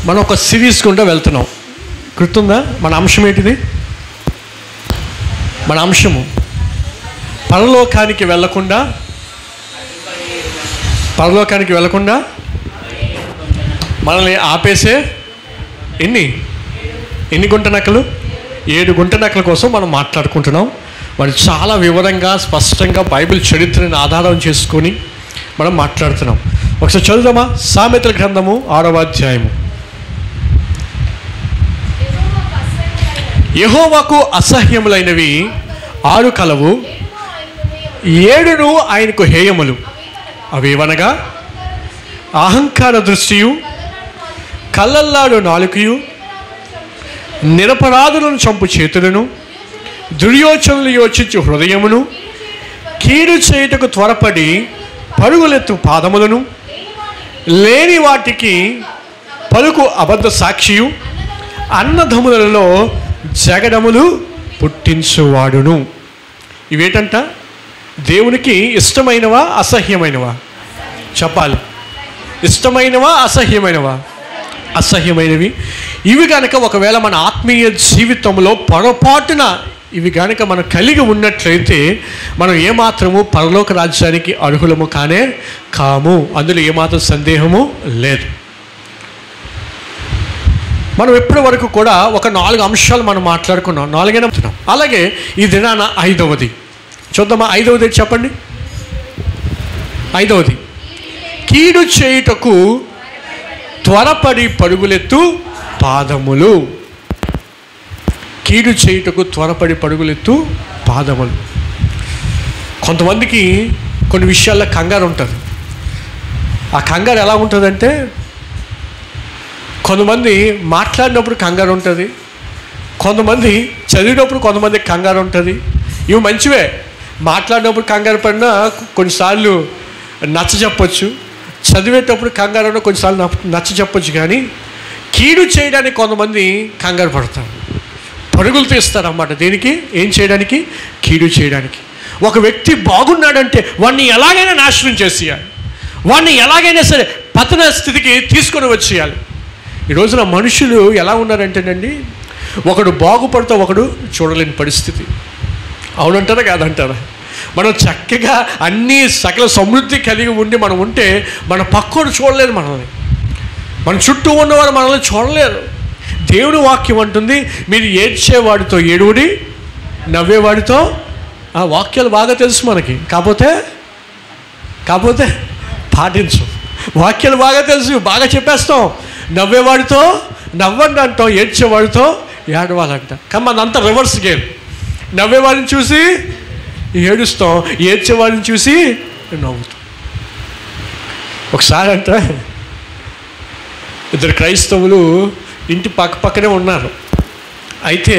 మనం ఒక సిరీస్ గుండా వెళ్తున్నాం. గుర్తుందా? మన అంశం ఏంటిది? మన అంశము పరలోకానికి వెళ్ళకుండా మనల్ని ఆపేసే ఎన్ని గుంట నక్కలు? 7 గుంట నక్కల కోసం మనం మాట్లాడుకుంటున్నాం. మరి చాలా వివరంగా స్పష్టంగా బైబిల్ చరిత్రని ఆధారం చేసుకొని మనం మాట్లాడుతున్నాం. ఒకసారి చదువుదామా? సామెతల గ్రంథము 6వ అధ్యాయము. యెహోవాకు అసహ్యములైనవి 6 కలవు, 7 ఆయనకు హేయములు. అవేవనగా అహంకార దృష్టియు, కళ్ళల్లాడు నాలుకయు, నిరపరాధులను చంపు చేతులను, దుర్యోచనలు యోచించు హృదయమును, కీడు చేయుటకు త్వరపడి పరుగులెత్తు పాదములను, లేని వాటికి పలుకు అబద్ధ సాక్షియు, అన్నదమ్ములలో జగడములు పుట్టించువాడును. ఇవేటంట? దేవునికి ఇష్టమైనవా అసహ్యమైనవా? చెప్పాలి. ఇష్టమైనవా అసహ్యమైనవా? అసహ్యమైనవి. ఇవి కనుక ఒకవేళ మన ఆత్మీయ జీవితంలో పొరపాటున ఇవి కనుక మనం కలిగి ఉన్నట్లయితే మనం ఏమాత్రము పరలోక రాజ్యానికి అర్హులము కాము. అందులో ఏమాత్రం సందేహము లేదు. మనం ఎప్పటి వరకు కూడా ఒక 4 అంశాలు మనం మాట్లాడుకున్నాం. 4 అలాగే ఈ దినాన 5వది చూద్దామా? 5వది చెప్పండి. 5వది కీడు చేయుటకు త్వరపడి పరుగులెత్తు పాదములు. కీడు చేయుటకు త్వరపడి పరుగులెత్తు పాదములు. కొంతమందికి కొన్ని విషయాల్లో కంగారు ఉంటుంది. ఆ కంగారు ఎలా ఉంటుందంటే, కొంతమంది మాట్లాడినప్పుడు కంగారు ఉంటుంది, కొంతమంది చదివినప్పుడు కొంతమందికి కంగారు ఉంటుంది. ఇవి మంచివే. మాట్లాడినప్పుడు కంగారు పడినా కొన్నిసార్లు నచ్చ చెప్పొచ్చు, చదివేటప్పుడు కంగారు కొన్నిసార్లు నచ్చ చెప్పొచ్చు. కానీ కీడు చేయడానికి కొంతమంది కంగారు పడతారు, పరుగులు తీస్తారన్నమాట. దేనికి? ఏం చేయడానికి? కీడు చేయడానికి. ఒక వ్యక్తి బాగున్నాడంటే వాడిని ఎలాగైనా నాశనం చేసేయాలి, వాడిని ఎలాగైనా సరే పతన స్థితికి తీసుకొని వచ్చేయాలి. ఈ రోజున మనుషులు ఎలా ఉన్నారంటేనండి, ఒకడు బాగుపడితే ఒకడు చూడలేని పరిస్థితి. అవునంటారా కాదంటారా? మనం చక్కగా అన్నీ సకల సమృద్ధి కలిగి ఉండి మనం ఉంటే మన పక్కోడు చూడలేరు మనల్ని, మన చుట్టూ ఉన్నవారు మనల్ని చూడలేరు. దేవుని వాక్యం అంటుంది, మీరు ఏడ్చేవాడితో ఏడువుడి, నవ్వేవాడితో. ఆ వాక్యాలు బాగా తెలుసు మనకి, కాకపోతే పాటించు. వాక్యాలు బాగా తెలుసు, బాగా చెప్పేస్తాం. నవ్వేవాడితో నవ్వండి అంటాం, ఏడ్చేవాడితో ఏడవాలంట. కానీ మనంతా రివర్స్ గేమ్. నవ్వేవాడిని చూసి ఏడుస్తాం, ఏడ్చేవాడిని చూసి నవ్వుతాం. ఒకసారి అంట 2 క్రైస్తవులు ఇంటి పక్కనే ఉన్నారు. అయితే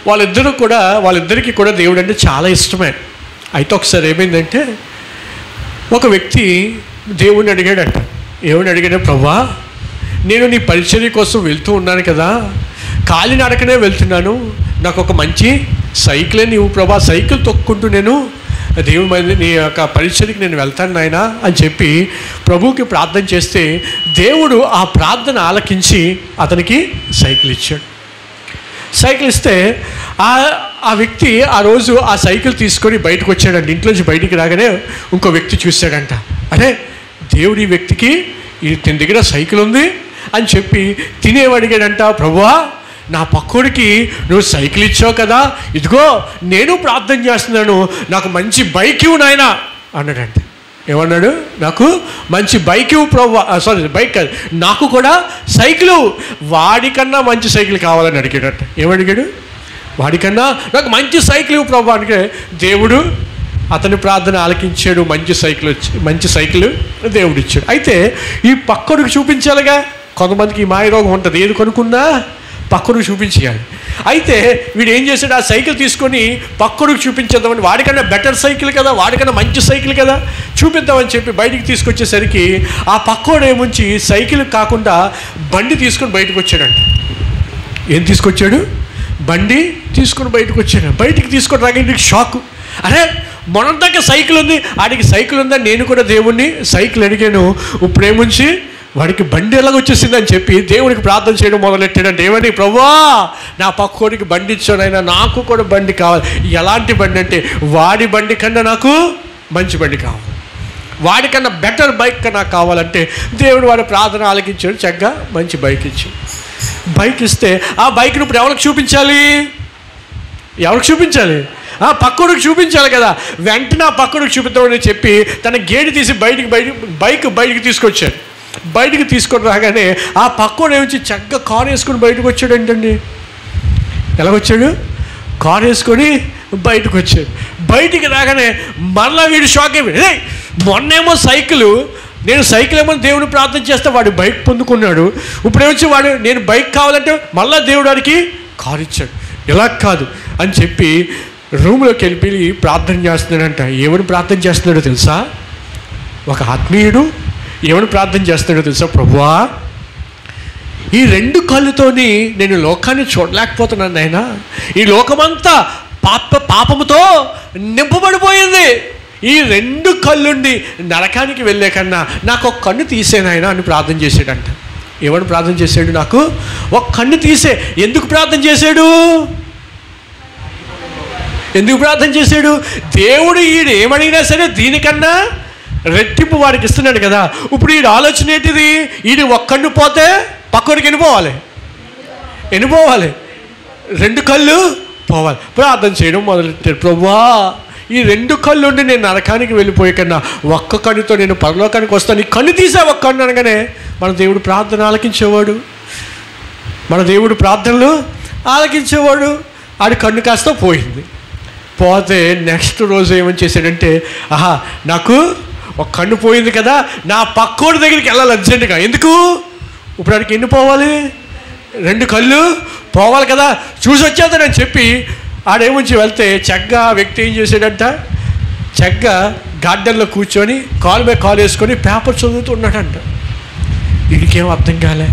వాళ్ళిద్దరికి కూడా దేవుడు అంటే చాలా ఇష్టమే. అయితే ఒకసారి ఏమైందంటే, ఒక వ్యక్తి దేవుడిని అడిగాడంట. ఏమని అడిగాడు? ప్రభువా, నేను నీ పరిచర్య కోసం వెళ్తూ ఉన్నాను కదా, కాలినడకనే వెళ్తున్నాను, నాకు ఒక మంచి సైకిలే నీవు ప్రభా, సైకిల్ తొక్కుంటూ నేను దేవుని నీ యొక్క పరిచర్యకి నేను వెళ్తాను నాయనా అని చెప్పి ప్రభువుకి ప్రార్థన చేస్తే దేవుడు ఆ ప్రార్థన ఆలకించి అతనికి సైకిల్ ఇచ్చాడు. సైకిల్ ఇస్తే ఆ వ్యక్తి ఆ రోజు ఆ సైకిల్ తీసుకొని బయటకు వచ్చాడంట. ఇంట్లోంచి బయటికి రాగానే ఇంకో వ్యక్తి చూశాడంట. అరే, దేవుడు ఈ వ్యక్తికి తిన దగ్గర సైకిల్ ఉంది అని చెప్పి తినేవాడిగాడంట. ప్రభువా, నా పక్కోడికి నువ్వు సైకిల్ ఇచ్చావు కదా, ఇదిగో నేను ప్రార్థన చేస్తున్నాను, నాకు మంచి బైక్ ఇవ్వు నాయనా అన్నాడంట. ఏమన్నాడు? నాకు మంచి బైక్ ఇవ్వు ప్రభువా, బైక్ కాదు, నాకు కూడా సైకిల్, వాడికన్నా మంచి సైకిల్ కావాలని అడిగాడట. ఏమడిగాడు? వాడికన్నా నాకు మంచి సైకిల్ ఇవ్వు ప్రభువా అంటే దేవుడు అతని ప్రార్థన ఆలకించాడు. మంచి సైకిల్ దేవుడు ఇచ్చాడు. అయితే ఈ పక్కడికి చూపించాలిగా. కొంతమందికి ఈ మాయరోగం ఉంటుంది, ఏది కొనుక్కున్నా పక్కడికి చూపించేయాలి. అయితే వీడు ఏం చేశాడు? ఆ సైకిల్ తీసుకొని పక్కడికి చూపించేద్దామని, వాడికన్నా బెటర్ సైకిల్ కదా, వాడికన్నా మంచి సైకిల్ కదా, చూపిద్దామని చెప్పి బయటికి తీసుకొచ్చేసరికి ఆ పక్కోడు ఏముంచి సైకిల్ కాకుండా బండి తీసుకొని బయటకు వచ్చాడంట. ఏం తీసుకొచ్చాడు? బండి తీసుకొని బయటకు వచ్చాడు. బయటికి తీసుకొని రాగానే షాకు. అరే, మొన్న దాకా సైకిల్ ఉంది, ఆడికి సైకిల్ ఉందా, నేను కూడా దేవుణ్ణి సైకిల్ అడిగాను, ఇప్పుడేముంచి వాడికి బండి ఎలాగొచ్చేసిందని చెప్పి దేవునికి ప్రార్థన చేయడం మొదలెట్టాడంటే ఏమని, ప్రభువా నా పక్కోడికి బండి ఇచ్చానైనా నాకు కూడా బండి కావాలి. ఎలాంటి బండి అంటే వాడి బండి కన్నా నాకు మంచి బండి కావాలి, వాడికన్నా బెటర్ బైక్ నాకు కావాలంటే దేవుడు వాడి ప్రార్థన ఆలకించాడు. చక్కగా మంచి బైక్ ఇచ్చాడు. బైక్ ఇస్తే ఆ బైక్ను ఇప్పుడు ఎవరికి చూపించాలి? ఎవరికి చూపించాలి? పక్కడికి చూపించాలి కదా. వెంటనే ఆ పక్కడికి చూపిద్దామని చెప్పి తన గేడి తీసి బైక్ బయటికి తీసుకొచ్చాడు. బయటికి తీసుకొని రాగానే ఆ పక్కోడు ఏమిచ్చి చక్కగా కారు వేసుకొని బయటకు వచ్చాడు. ఏంటండి ఎలాగొచ్చాడు? కారు వేసుకొని బయటకు వచ్చాడు. బయటికి రాగానే మళ్ళీ వీడు షాక్ అయిపోయి, మొన్నేమో నేను సైకిల్ ఏమో దేవుడు ప్రార్థన చేస్తే వాడు బైక్ పొందుకున్నాడు, ఇప్పుడేమొచ్చి వాడు నేను బైక్ కావాలంటే మళ్ళీ దేవుడు వాడికి కారు ఇచ్చాడు. ఇలా కాదు అని చెప్పి రూమ్లోకి వెళ్ళి ప్రార్థన చేస్తున్నాడంట. ఏమని ప్రార్థన చేస్తున్నాడో తెలుసా? ఒక ఆత్మీయుడు ఏమని ప్రార్థన చేస్తున్నాడో తెలుసా? ప్రభువా ఈ 2 కళ్ళుతోని నేను లోకాన్ని చూడలేకపోతున్నాను నాయనా. ఈ లోకమంతా పాపముతో నింపబడిపోయింది. ఈ 2 కళ్ళుండి నరకానికి వెళ్ళే కన్నా నాకు ఒక కన్ను తీసేనాయన అని ప్రార్థన చేశాడంట. ఏమని ప్రార్థన చేశాడు? నాకు ఒక కన్ను తీసే. ఎందుకు ప్రార్థన చేశాడు? ఎందుకు ప్రార్థన చేశాడు? దేవుడు ఈడు ఏమడిగినా సరే దీనికన్నా రెట్టింపు వాడికి ఇస్తున్నాడు కదా. ఇప్పుడు ఈడు ఆలోచన ఏంటిది? ఈడు ఒక్క కన్ను పోతే పక్కడికి ఎన్నిపోవాలి? 2 కళ్ళు పోవాలి. ప్రార్థన చేయడం మొదలెట్టాడు. ప్రభువా ఈ 2 కళ్ళు ఉండి నేను నరకానికి వెళ్ళిపోయే కన్నా ఒక్క కన్నుతో నేను పరలోకానికి వస్తాను. ఈ కన్ను తీసే ఒక్క కన్ను అనగానే మన దేవుడు ప్రార్థన ఆలకించేవాడు. మన దేవుడు ప్రార్థనలు ఆలకించేవాడు. ఆడి కన్ను కాస్త పోయింది. పోతే నెక్స్ట్ రోజు ఏమని చేశాడంటే, నాకు ఒక కన్ను పోయింది కదా, నా పక్కోడి దగ్గరికి వెళ్ళాలి అర్జెంటుగా. ఎందుకు? ఇప్పుడు ఆడికి ఎన్ని పోవాలి? 2 కళ్ళు పోవాలి కదా, చూసి వచ్చేద్దానని చెప్పి ఆడేముంచి వెళ్తే చక్కగా వ్యక్తి ఏం చేశాడంట, చక్కగా గార్డెన్లో కూర్చొని కాలు మీద కాలు వేసుకొని పేపర్ చదువుతూ ఉన్నాడంట. వీడికేం అర్థం కాలే.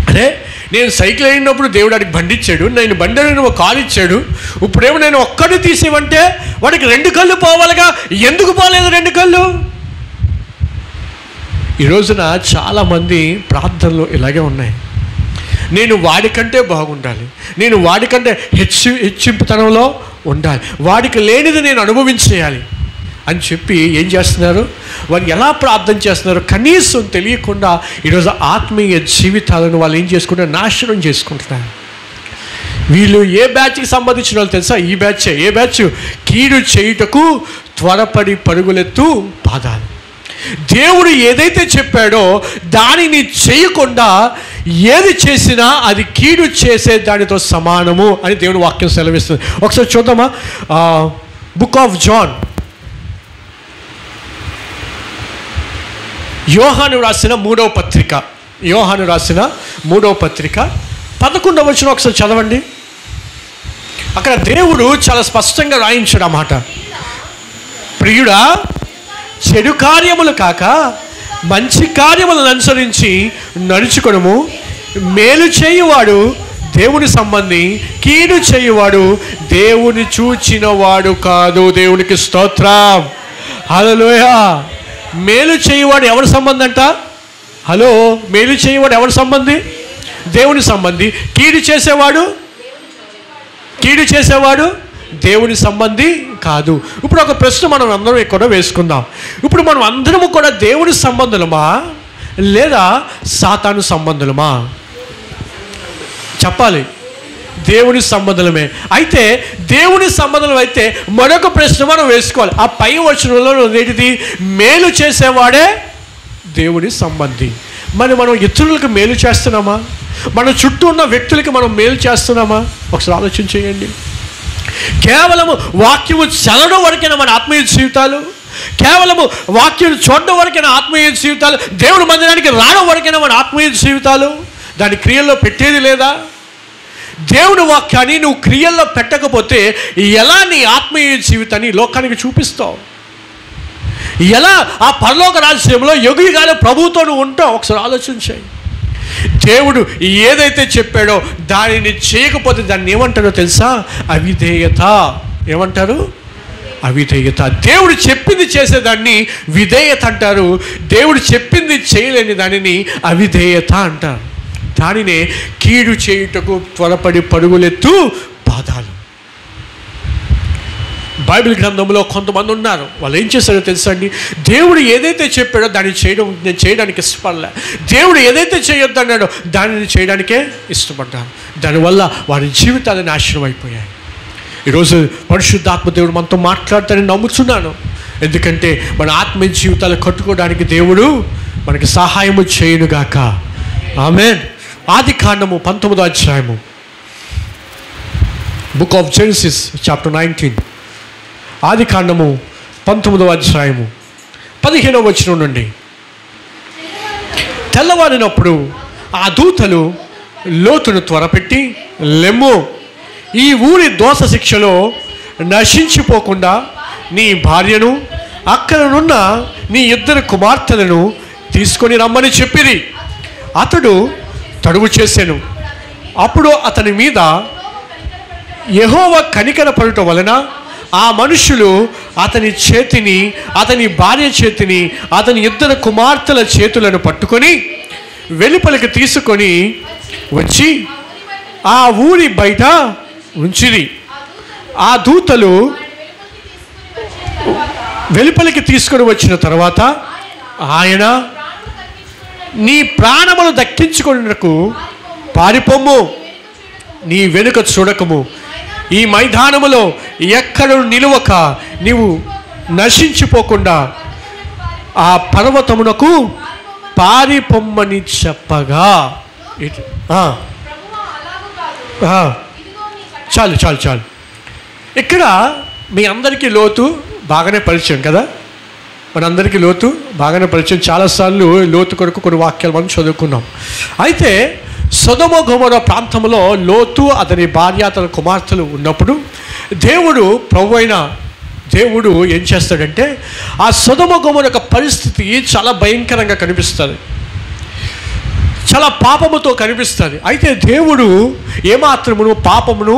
అరే నేను సైకిల్ అయినప్పుడు దేవుడు వాడికి బండి ఇచ్చాడు, నేను బండి అయిన ఒక కాలు ఇచ్చాడు, ఇప్పుడేమో నేను ఒక్కడు తీసేవంటే వాడికి 2 కళ్ళు పోవాలిగా, ఎందుకు పోలేదు 2 కళ్ళు? ఈ రోజున చాలామంది ప్రార్థనలు ఇలాగే ఉన్నాయి. నేను వాడికంటే బాగుండాలి, నేను వాడికంటే హెచ్చింపుతనంలో ఉండాలి, వాడికి లేనిది నేను అనుభవించేయాలి అని చెప్పి ఏం చేస్తున్నారు? వాళ్ళు ఎలా ప్రార్థన చేస్తున్నారు? కనీసం తెలియకుండా ఈరోజు ఆత్మీయ జీవితాలను వాళ్ళు ఏం చేసుకుంటారు? నాశనం చేసుకుంటున్నారు. వీళ్ళు ఏ బ్యాచ్కి సంబంధించిన వాళ్ళు తెలుసా? ఈ బ్యాచే. ఏ బ్యాచ్? కీడు చేయుటకు త్వరపడి పరుగులెత్తు పాదాలు. దేవుడు ఏదైతే చెప్పాడో దానిని చేయకుండా ఏది చేసినా అది కీడు చేసే దానితో సమానము అని దేవుడు వాక్యం సెలవిస్తుంది. ఒకసారి చూద్దామా? బుక్ ఆఫ్ జాన్, యోహాను రాసిన 3వ పత్రిక, యోహాను రాసిన 3వ పత్రిక 11వ వచనం ఒకసారి చదవండి. అక్కడ దేవుడు చాలా స్పష్టంగా రాయించాడు ఆ మాట. ప్రియుడా, చెడు కార్యములు కాక మంచి కార్యములను అనుసరించి నడుచుకొనుము. మేలు చేయువాడు దేవుని సంబంధి, కీడు చేయువాడు దేవుని చూచినవాడు కాదు. దేవునికి స్తోత్రం. హల్లెలూయా. మేలు చేయువాడు ఎవరి సంబంధి అంట? మేలు చేయువాడు ఎవరి సంబంధి? దేవుని సంబంధి. కీడు చేసేవాడు దేవుని సంబంధి కాదు. ఇప్పుడు ఒక ప్రశ్న మనం అందరం కూడా వేసుకుందాం. ఇప్పుడు మనం అందరము కూడా దేవుని సంబంధులమా లేదా సాతాను సంబంధులమా? చెప్పాలి. దేవుని సంబంధులమే. అయితే దేవుని సంబంధం అయితే మరొక ప్రశ్న మనం వేసుకోవాలి. ఆ పై వచనంలో ఏంటిది? మేలు చేసేవాడే దేవుని సంబంధి. మరి మనం ఇతరులకు మేలు చేస్తున్నామా? మన చుట్టూ ఉన్న వ్యక్తులకి మనం మేలు చేస్తున్నామా? ఒకసారి ఆలోచన చేయండి. కేవలము వాక్యము చదవడం వరకైనా మన ఆత్మీయ జీవితాలు, కేవలము వాక్యం చూడడం వరకైనా ఆత్మీయ జీవితాలు, దేవుని మందిరానికి రావడం వరకైనా మన ఆత్మీయ జీవితాలు, దాని క్రియల్లో పెట్టేది లేదా? దేవుని వాక్యాన్ని నువ్వు క్రియల్లో పెట్టకపోతే ఎలా నీ ఆత్మీయ జీవితాన్ని లోకానికి చూపిస్తావు? ఎలా ఆ పరలోక రాజ్యంలో యుగయుగాలు ప్రభువుతో నువ్వు ఉంటావు? ఒకసారి ఆలోచించాయి. దేవుడు ఏదైతే చెప్పాడో దానిని చేయకపోతే దాన్ని ఏమంటారో తెలుసా? అవిధేయత. ఏమంటారు? అవిధేయత. దేవుడు చెప్పింది చేసేదాన్ని విధేయత అంటారు, దేవుడు చెప్పింది చేయలేని దానిని అవిధేయత అంటారు. దానినే కీడు చేయుటకు త్వరపడి పరుగులెత్తు పాదాలు. బైబిల్ గ్రంథంలో కొంతమంది ఉన్నారు, వాళ్ళు ఏం చేశారో తెలుసా అండి? దేవుడు ఏదైతే చెప్పాడో దాన్ని నేను చేయడానికి ఇష్టపడలే, దేవుడు ఏదైతే చేయొద్దన్నాడో దానిని చేయడానికే ఇష్టపడ్డాను. దానివల్ల వారి జీవితాలు నాశనం అయిపోయాయి. ఈరోజు పరిశుద్ధాత్మ దేవుడు మనతో మాట్లాడతానని నమ్ముతున్నాను. ఎందుకంటే మన ఆత్మీయ జీవితాలు కట్టుకోవడానికి దేవుడు మనకి సహాయము చేయునుగాక. ఆమేన్. ఆదికాండము 19వ అధ్యాయము, బుక్ ఆఫ్ జెనసిస్ చాప్టర్ 19. ఆదికాండము 19వ అధ్యాయము 15వ వచనం నుండి. తెల్లవారినప్పుడు ఆ దూతలు లోతును త్వరపెట్టి, లెమ్ము, ఈ ఊరి దోష శిక్షలో నశించిపోకుండా నీ భార్యను అక్కడనున్న నీ 2 కుమార్తెలను తీసుకొని రమ్మని చెప్పిరి. అతడు తడువు చేసెను. అప్పుడు అతని మీద యెహోవా కనికరపడుట వలన ఆ మనుషులు అతని చేతిని, అతని భార్య చేతిని, అతని 2 కుమార్తెల చేతులను పట్టుకొని వెలుపలికి తీసుకొని వచ్చి ఆ ఊరి బయట ఉంచిరి. ఆ దూతలు వెలుపలికి తీసుకొని వచ్చిన తర్వాత ఆయన, నీ ప్రాణములు దక్కించుకొనుటకు పారిపోము, నీ వెనుక చూడకము, ఈ మైదానములో ఎక్కడ నిలువక నీవు నశించిపోకుండా ఆ పర్వతమునకు పారిపోమ్మని చెప్పగా. చాలు చాలు చాలు. ఇక్కడ మీ అందరికీ లోతు బాగానే పరిచయం కదా, మనందరికీ లోతు బాగానే పరిచయం. చాలాసార్లు లోతు కొరకు కొన్ని వాక్యాలు మనం చదువుకున్నాం. అయితే సొదొమ గొమొర్రా ప్రాంతంలో లోతు, అతని భార్య, అతని కుమార్తెలు ఉన్నప్పుడు దేవుడు, ప్రభువైన దేవుడు ఏం చేస్తాడంటే ఆ సొదొమ గొమొర్రా యొక్క పరిస్థితి చాలా భయంకరంగా కనిపిస్తుంది, చాలా పాపముతో కనిపిస్తుంది. అయితే దేవుడు ఏమాత్రమును పాపమును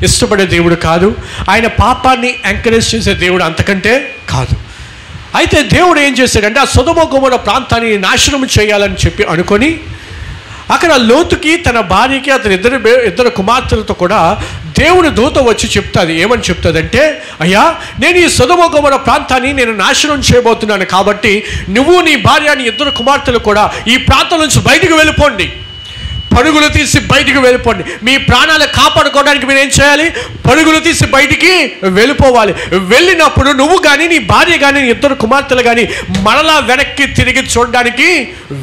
ఇష్టపడే దేవుడు కాదు, ఆయన పాపాన్ని ఎంకరేజ్ చేసే దేవుడు అంతకంటే కాదు. అయితే దేవుడు ఏం చేశాడంటే ఆ సొదొమ గొమొర్రా ప్రాంతాన్ని నాశనం చేయాలని చెప్పి అనుకొని అక్కడ లోతుకి, తన భార్యకి, అతని 2 కుమార్తెలతో కూడా దేవుని దూత వచ్చి చెప్తుంది. ఏమని చెప్తుందంటే, అయ్యా, నేను ఈ సొదొమ గొమొర్రా ప్రాంతాన్ని నేను నాశనం చేయబోతున్నాను, కాబట్టి నువ్వు, నీ భార్య, నీ 2 కుమార్తెలు కూడా ఈ ప్రాంతం నుంచి బయటికి వెళ్ళిపోండి, పరుగులు తీసి బయటికి వెళ్ళిపోండి. మీ ప్రాణాలు కాపాడుకోవడానికి మీరు ఏం చేయాలి? పరుగులు తీసి బయటికి వెళ్ళిపోవాలి. వెళ్ళినప్పుడు నువ్వు కానీ, నీ భార్య కానీ, నీ 2 కుమార్తెలు కానీ మరలా వెనక్కి తిరిగి చూడడానికి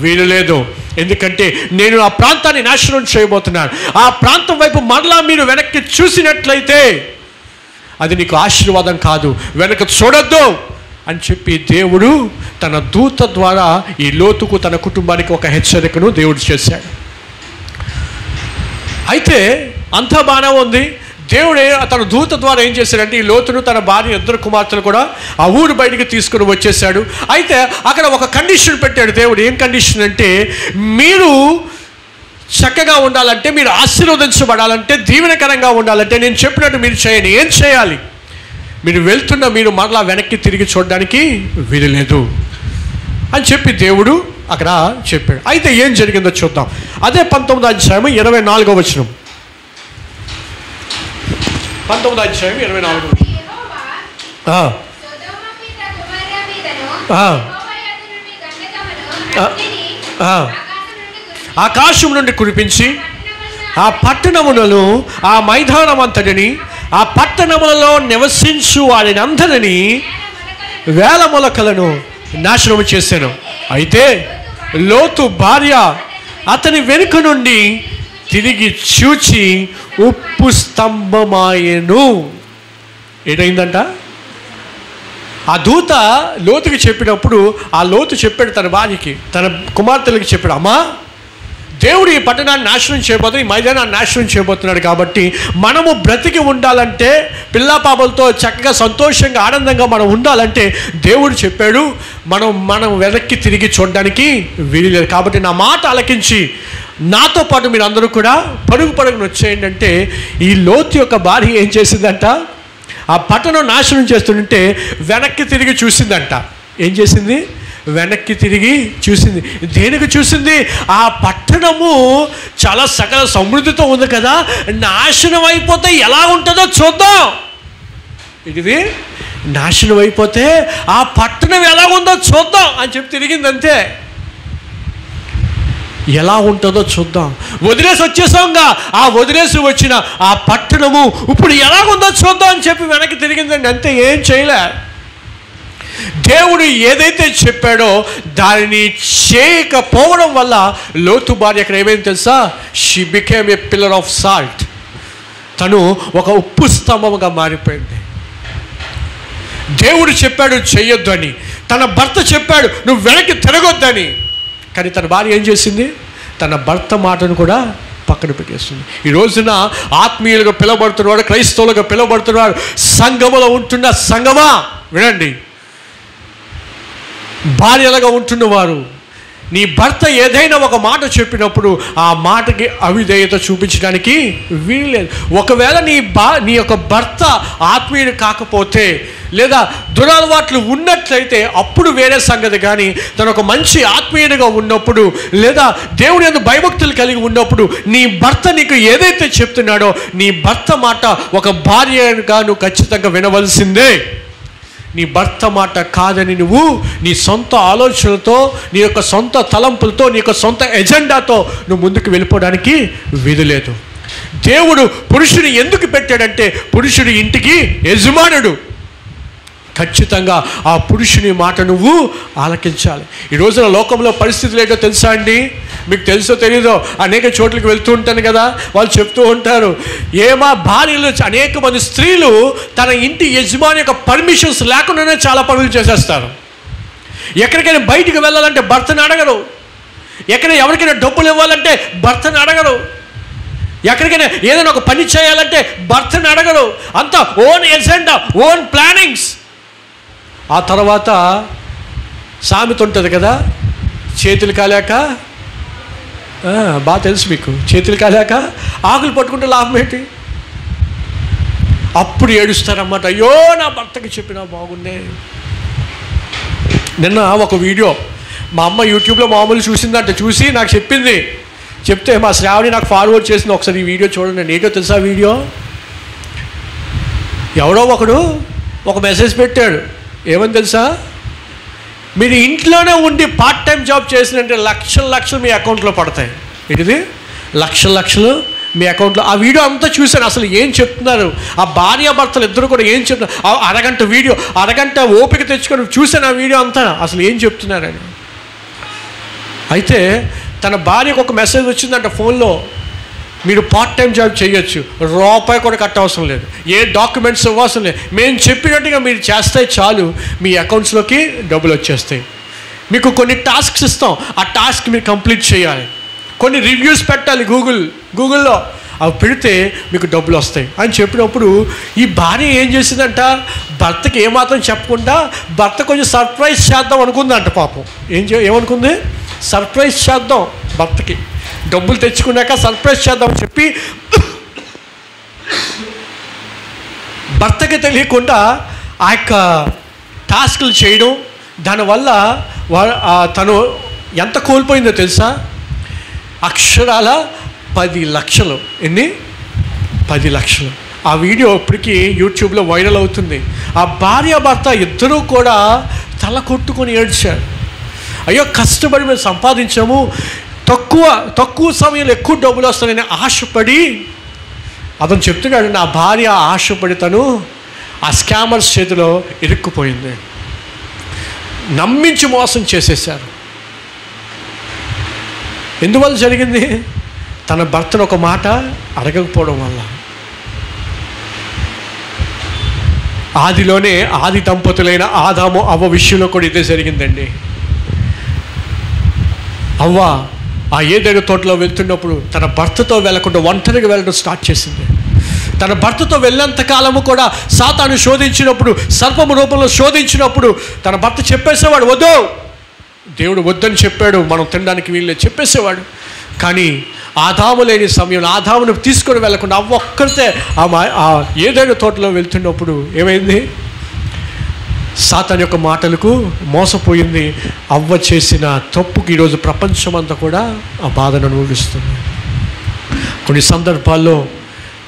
వీలు లేదు. ఎందుకంటే నేను ఆ ప్రాంతాన్ని నాశనం చేయబోతున్నాను. ఆ ప్రాంతం వైపు మరలా మీరు వెనక్కి చూసినట్లయితే అది నీకు ఆశీర్వాదం కాదు, వెనక చూడొద్దు అని చెప్పి దేవుడు తన దూత ద్వారా ఈ లోతుకు, తన కుటుంబానికి ఒక హెచ్చరికను దేవుడు చేశాడు. అయితే అంతా బాగానే ఉంది. దేవుడే తన దూత ద్వారా ఏం చేశాడంటే ఈ లోతును, తన భార్య, 2 కుమార్తెలు కూడా ఆ ఊరు బయటికి తీసుకుని వచ్చేసాడు. అయితే అక్కడ ఒక కండిషన్ పెట్టాడు దేవుడు. ఏం కండిషన్ అంటే, మీరు చక్కగా ఉండాలంటే, మీరు ఆశీర్వదించబడాలంటే, దీవెనకరంగా ఉండాలంటే నేను చెప్పినట్టు మీరు చేయండి. ఏం చేయాలి? మీరు మరలా వెనక్కి తిరిగి చూడడానికి వీలు లేదు అని చెప్పి దేవుడు అక్కడ చెప్పాడు. అయితే ఏం జరిగిందో చూద్దాం. అదే 19వ అధ్యాయం 24వ వచనం. 19వ అధ్యాయం 24వ వచనం. ఆకాశం నుండి కురిపించి ఆ పట్టణములను, ఆ మైదానం అంతటిని, ఆ పట్టణములలో నివసించు వారిని అందరినీ, వేల మొలకలను నాశనం చేశాను. అయితే లోతు భార్య అతని వెనుక నుండి తిరిగి చూచి ఉప్పు స్తంభమాయెను. ఏటైందంట? ఆ దూత లోతుకి చెప్పినప్పుడు ఆ లోతు చెప్పాడు తన భార్యకి, తన కుమార్తెలకి చెప్పాడు, అమ్మా, దేవుడు ఈ పట్టణాన్ని నాశనం చేయబోతున్నాడు, ఈ మైదానాన్ని నాశనం చేయబోతున్నాడు, కాబట్టి మనము బ్రతికి ఉండాలంటే, పిల్లాపాపలతో చక్కగా సంతోషంగా ఆనందంగా మనం ఉండాలంటే దేవుడు చెప్పాడు మనం వెనక్కి తిరిగి చూడడానికి వీలులేదు. కాబట్టి నా మాట ఆలకించి నాతో పాటు మీరు అందరూ కూడా పరుగును వచ్చేయండి అంటే, ఈ లోతు యొక్క భార్య ఏం చేసిందంట? ఆ పట్టణం నాశనం చేస్తుంటే వెనక్కి తిరిగి చూసిందంట. ఏం చేసింది? వెనక్కి తిరిగి చూసింది. దేనికి చూసింది? ఆ పట్టణము చాలా సకల సమృద్ధితో ఉంది కదా, నాశనం అయిపోతే ఎలా ఉంటుందో చూద్దాం. ఇది నాశనం అయిపోతే ఆ పట్టణం ఎలా ఉందో చూద్దాం అని చెప్పి తిరిగింది అంతే. ఎలా ఉంటుందో చూద్దాం. వదిలేసి వచ్చేసాంగా, ఆ వదిలేసి వచ్చిన ఆ పట్టణము ఇప్పుడు ఎలా ఉందో చూద్దాం అని చెప్పి వెనక్కి తిరిగిందండి అంతే. ఏం చేయలే. దేవుడు ఏదైతే చెప్పాడో దానిని చేయకపోవడం వల్ల లోతు భార్య అక్కడ ఏమైంది తెలుసా? She became a pillar of salt. తను ఒక ఉప్పు స్తంభంగా మారిపోయింది. దేవుడు చెప్పాడు చెయ్యొద్దు అని, తన భర్త చెప్పాడు నువ్వు వెనక్కి తిరగొద్దని, కానీ తన భార్య ఏం చేసింది? తన భర్త మాటను కూడా పక్కన పెట్టేస్తుంది. ఈ రోజున ఆత్మీయులుగా పిలువబడుతున్నవాడు, క్రైస్తవులుగా పిలువబడుతున్నవాడు, సంఘములో ఉంటున్న సంఘమా వినండి, భార్యలుగా ఉంటున్నవారు, నీ భర్త ఏదైనా ఒక మాట చెప్పినప్పుడు ఆ మాటకి అవిధేయత చూపించడానికి వీల్లేదు. ఒకవేళ నీ యొక్క భర్త ఆత్మీయుడు కాకపోతే లేదా దురలవాట్లు ఉన్నట్లయితే అప్పుడు వేరే సంగతి. కానీ తను ఒక మంచి ఆత్మీయుడిగా ఉన్నప్పుడు లేదా దేవుని యందు భయభక్తులు కలిగి ఉన్నప్పుడు నీ భర్త నీకు ఏదైతే చెప్తున్నాడో నీ భర్త మాట ఒక భార్యగా నువ్వు ఖచ్చితంగా వినవలసిందే. నీ భర్త మాట కాదని నువ్వు నీ సొంత ఆలోచనలతో, నీ యొక్క సొంత తలంపులతో, నీ యొక్క సొంత ఎజెండాతో నువ్వు ముందుకు వెళ్ళిపోవడానికి వీలులేదు. దేవుడు పురుషుని ఎందుకు పెట్టాడంటే పురుషుడి ఇంటికి యజమానుడు. ఖచ్చితంగా ఆ పురుషుని మాట నువ్వు ఆలకించాలి. ఈ రోజున లోకంలో పరిస్థితులు ఏంటో తెలుసా అండి? మీకు తెలుసో తెలీదో, అనేక చోట్లకి వెళ్తూ ఉంటాను కదా, వాళ్ళు చెప్తూ ఉంటారు, ఏమా భార్యలు అనేక మంది స్త్రీలు తన ఇంటి యజమాని యొక్క పర్మిషన్స్ లేకుండానే చాలా పనులు చేసేస్తారు. ఎక్కడికైనా బయటికి వెళ్ళాలంటే భర్తను అడగరు, ఎవరికైనా డబ్బులు ఇవ్వాలంటే భర్తను అడగరు, ఎక్కడికైనా ఏదైనా ఒక పని చేయాలంటే భర్తను అడగరు. అంతా ఓన్ ఎజెండా, ఓన్ ప్లానింగ్స్. ఆ తర్వాత సామెత ఉంటుంది కదా, చేతులు కాలేక, బాగా తెలుసు మీకు, చేతులు కాలేక ఆకులు పట్టుకుంటే లాభం ఏంటి? అప్పుడు ఏడుస్తారన్నమాట, అయ్యో నా భర్తకి చెప్పినా బాగుండే. నిన్న ఒక వీడియో మా అమ్మ యూట్యూబ్లో మామూలు చూసిందంటే, చూసి నాకు చెప్తే మా శ్రావణి నాకు ఫార్వర్డ్ చేసింది. ఒకసారి ఈ వీడియో చూడండి. ఏంటో తెలుసా వీడియో? ఎవడో ఒకడు ఒక మెసేజ్ పెట్టాడు. ఏమని తెలుసా? మీరు ఇంట్లోనే ఉండి పార్ట్ టైం జాబ్ చేసినంటే లక్షలు మీ అకౌంట్లో పడతాయి. ఏంటిది? లక్షలు మీ అకౌంట్లో. ఆ వీడియో అంతా చూశాను. అసలు ఏం చెప్తున్నారు ఆ భార్యాభర్తలు ఇద్దరు కూడా, ఏం చెప్తున్నారు? అరగంట వీడియో, అరగంట ఓపిక తెచ్చుకొని చూశాను ఆ వీడియో అంతా. అసలు ఏం చెప్తున్నారని. అయితే తన భార్యకు ఒక మెసేజ్ వచ్చిందంట ఫోన్లో, మీరు పార్ట్ టైం జాబ్ చేయొచ్చు, రూపాయి కూడా కట్టవసరం లేదు, ఏ డాక్యుమెంట్స్ ఇవ్వవసరం లేదు, మేము చెప్పినట్టుగా మీరు చేస్తే చాలు మీ అకౌంట్స్లోకి డబ్బులు వచ్చేస్తాయి. మీకు కొన్ని టాస్క్స్ ఇస్తాం, ఆ టాస్క్ మీరు కంప్లీట్ చేయాలి, కొన్ని రివ్యూస్ పెట్టాలి గూగుల్లో, అవి పెడితే మీకు డబ్బులు వస్తాయి అని చెప్పినప్పుడు ఈ భార్య ఏం చేసిందంట, భర్తకి ఏమాత్రం చెప్పకుండా భర్త కొంచెం సర్ప్రైజ్ చేద్దాం అనుకుందంట. పాపం ఏమనుకుంది? సర్ప్రైజ్ చేద్దాం భర్తకి, డబ్బులు తెచ్చుకున్నాక సర్ప్రైజ్ చేద్దామని చెప్పి భర్తకి తెలియకుండా ఆ యొక్క టాస్కులు చేయడం, దానివల్ల తను ఎంత కోల్పోయిందో తెలుసా? అక్షరాల 10 లక్షలు. ఎన్ని? 10 లక్షలు. ఆ వీడియో ఇప్పటికీ యూట్యూబ్లో వైరల్ అవుతుంది. ఆ భార్యాభర్త ఇద్దరూ కూడా తల కొట్టుకొని ఏడ్చారు. అయ్యో కష్టపడి మేము సంపాదించాము, తక్కువ సమయంలో ఎక్కువ డబ్బులు వస్తాయని ఆశపడి, అతను చెప్తున్నాడు నా భార్య ఆశపడి తను ఆ స్కామర్స్ చేతిలో ఇరుక్కుపోయింది, నమ్మించి మోసం చేసేశారు. ఎందువల్ల జరిగింది? తన భర్తను ఒక మాట అడగకపోవడం వల్ల. ఆదిలోనే ఆది దంపతులైన ఆదాము అవ్వ విషయంలో కూడా ఇదే జరిగిందండి. అవ్వ ఆ ఏదైనా తోటలో వెళ్తున్నప్పుడు తన భర్తతో వెళ్ళకుండా ఒంటరిగా వెళ్ళడం స్టార్ట్ చేసింది. తన భర్తతో వెళ్ళేంత కాలము కూడా సాతాను శోధించినప్పుడు, సర్పము రూపంలో శోధించినప్పుడు తన భర్త చెప్పేసేవాడు, వద్దు, దేవుడు వద్దని చెప్పాడు, మనం తినడానికి వీళ్ళే చెప్పేసేవాడు. కానీ ఆదాము లేని సమయంలో ఆదామును తీసుకొని వెళ్ళకుండా అవ్వ ఒక్కరితే ఆ ఏదైనా తోటలో వెళ్తున్నప్పుడు ఏమైంది? సాతాను యొక్క మాటలకు మోసపోయింది. అవ్వ చేసిన తప్పుకి ఈరోజు ప్రపంచమంతా కూడా ఆ బాధను అనుభవిస్తుంది. కొన్ని సందర్భాల్లో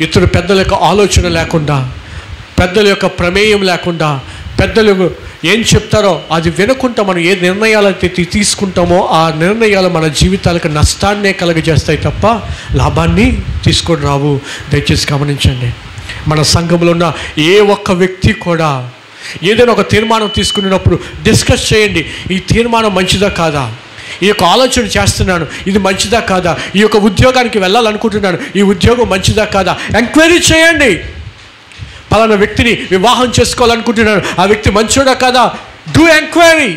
ఇతర పెద్దల యొక్క ఆలోచన లేకుండా, పెద్దల యొక్క ప్రమేయం లేకుండా, పెద్దలు ఏం చెప్తారో అది వినకుండా మనం ఏ నిర్ణయాలు అయితే తీసుకుంటామో ఆ నిర్ణయాలు మన జీవితాలకు నష్టాన్నే కలుగజేస్తాయి తప్ప లాభాన్ని తీసుకొని రావు. దయచేసి గమనించండి. మన సంఘంలో ఉన్న ఏ ఒక్క వ్యక్తి కూడా ఏదైనా ఒక తీర్మానం తీసుకున్నప్పుడు డిస్కస్ చేయండి. ఈ తీర్మానం మంచిదా కాదా? ఈ యొక్క ఆలోచన చేస్తున్నాను, ఇది మంచిదా కాదా? ఈ యొక్క ఉద్యోగానికి వెళ్ళాలనుకుంటున్నాను, ఈ ఉద్యోగం మంచిదా కాదా? ఎంక్వైరీ చేయండి. పలానా వ్యక్తిని వివాహం చేసుకోవాలనుకుంటున్నాను, ఆ వ్యక్తి మంచోడా కాదా? Do enquiry.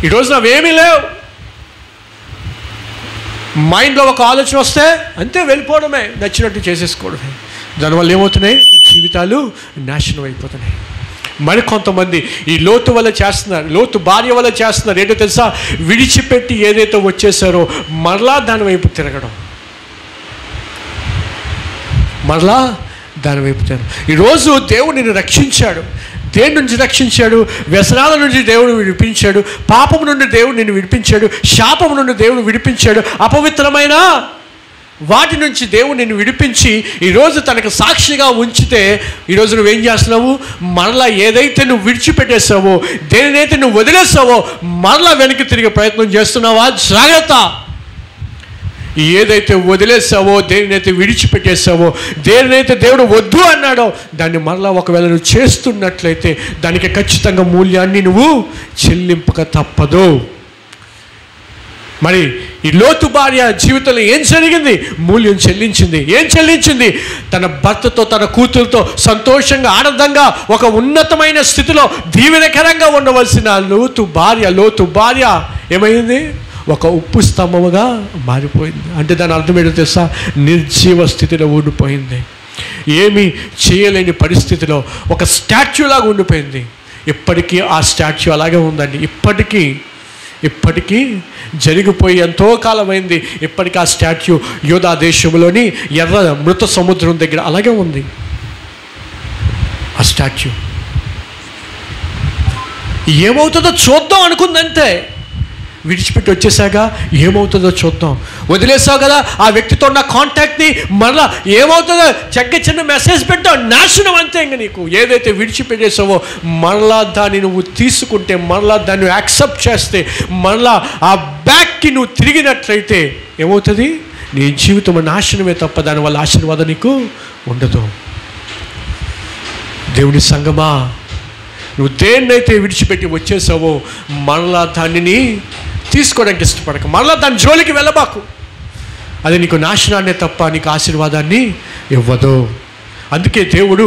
ఈరోజు అవేమీ లేవు. మైండ్లో ఒక ఆలోచన వస్తే అంతే వెళ్ళిపోవడమే, నచ్చినట్టు చేసేసుకోవడమే. దానివల్ల ఏమవుతున్నాయి? జీవితాలు నాశనం అయిపోతున్నాయి. మరి కొంతమంది ఈ లోతు వల్ల చేస్తున్నారు, లోతు భార్య వల్ల చేస్తున్నారు. ఏంటో తెలుసా? విడిచిపెట్టి ఏదైతే వచ్చేసారో మరలా దాని వైపు తిరగడం, మరలా దాని వైపు తిరగడం. ఈరోజు దేవుడు నిన్ను రక్షించాడు. దేని నుంచి రక్షించాడు? వ్యసనాల నుంచి దేవుడు విడిపించాడు. పాపం నుండి దేవుడు నిన్ను విడిపించాడు. శాపం నుండి దేవుడు విడిపించాడు. అపవిత్రమైన వాటి నుంచి దేవుడు నిన్ను విడిపించి ఈరోజు తనకు సాక్షిగా ఉంచితే ఈరోజు నువ్వేం చేస్తున్నావు? మరలా ఏదైతే నువ్వు విడిచిపెట్టేసావో, దేనినైతే నువ్వు వదిలేసావో మరలా వెనక్కి తిరిగే ప్రయత్నం చేస్తున్నావా? జాగ్రత్త. ఏదైతే వదిలేసావో, దేనినైతే విడిచిపెట్టేసావో, దేనినైతే దేవుడు వద్దు అన్నాడో దాన్ని మరలా ఒకవేళ నువ్వు చేస్తున్నట్లయితే దానికి ఖచ్చితంగా మూల్యాన్ని నువ్వు చెల్లింపక తప్పదు. మరి ఈ లోతు భార్య జీవితంలో ఏం జరిగింది? మూల్యం చెల్లించింది. ఏం చెల్లించింది? తన భర్తతో, తన కూతురుతో సంతోషంగా, ఆనందంగా, ఒక ఉన్నతమైన స్థితిలో దీవెనకరంగా ఉండవలసిన లోతు భార్య ఏమైంది? ఒక ఉప్పు స్తంభముగా మారిపోయింది. అంటే దాని అర్థం ఏంటో తెలుసా? నిర్జీవ స్థితిలో ఉండిపోయింది. ఏమీ చేయలేని పరిస్థితిలో ఒక స్టాచ్యూ లాగా ఉండిపోయింది. ఇప్పటికీ ఆ స్టాచ్యూ అలాగే ఉందండి. ఇప్పటికీ జరిగిపోయి ఎంతో కాలమైంది. ఇప్పటికీ ఆ స్టాచ్యూ యూదా దేశంలోని ఎర్ర మృత సముద్రం దగ్గర అలాగే ఉంది. ఆ స్టాచ్యూ ఏమవుతుందో చూద్దాం అనుకుందంతే. విడిచిపెట్టి వచ్చేసాక ఏమవుతుందో చూద్దాం. వదిలేసావు కదా ఆ వ్యక్తితో ఉన్న కాంటాక్ట్ని, మరలా ఏమవుతుందో చిన్న మెసేజ్ పెట్టావు, నాశనం అంతే. ఇంక నీకు ఏదైతే విడిచిపెట్టేసావో మరలా దాన్ని నువ్వు తీసుకుంటే, మరలా దాన్ని యాక్సెప్ట్ చేస్తే, మరలా ఆ బ్యాక్కి నువ్వు తిరిగినట్లయితే ఏమవుతుంది? నీ జీవితం నాశనమే తప్ప దానివల్ల ఆశీర్వాదం నీకు ఉండదు. దేవుని సంగమా, నువ్వు దేన్నైతే విడిచిపెట్టి వచ్చేసావో మరలా దానిని తీసుకోవడానికి ఇష్టపడక, మరలా దాని జోలికి వెళ్ళబాకు. అది నీకు నాశనాన్నే తప్ప నీకు ఆశీర్వాదాన్ని ఇవ్వదు. అందుకే దేవుడు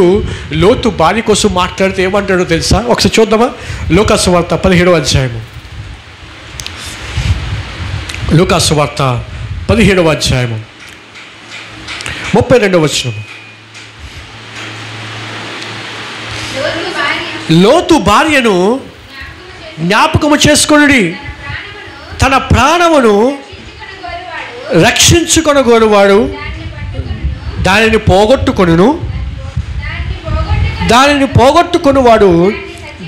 లోతు భార్య కోసం మాట్లాడితే ఏమంటాడో తెలుసా? ఒకసారి చూద్దామా? లూకాసు వార్త 17వ అధ్యాయము. లూకాసు వార్త 17వ అధ్యాయము 32వ వచనము. లోతు భార్యను జ్ఞాపకము చేసుకొనుడి, తన ప్రాణమును రక్షించుకొనగోరువాడు దానిని పోగొట్టుకొనును, దానిని పోగొట్టుకొనువాడు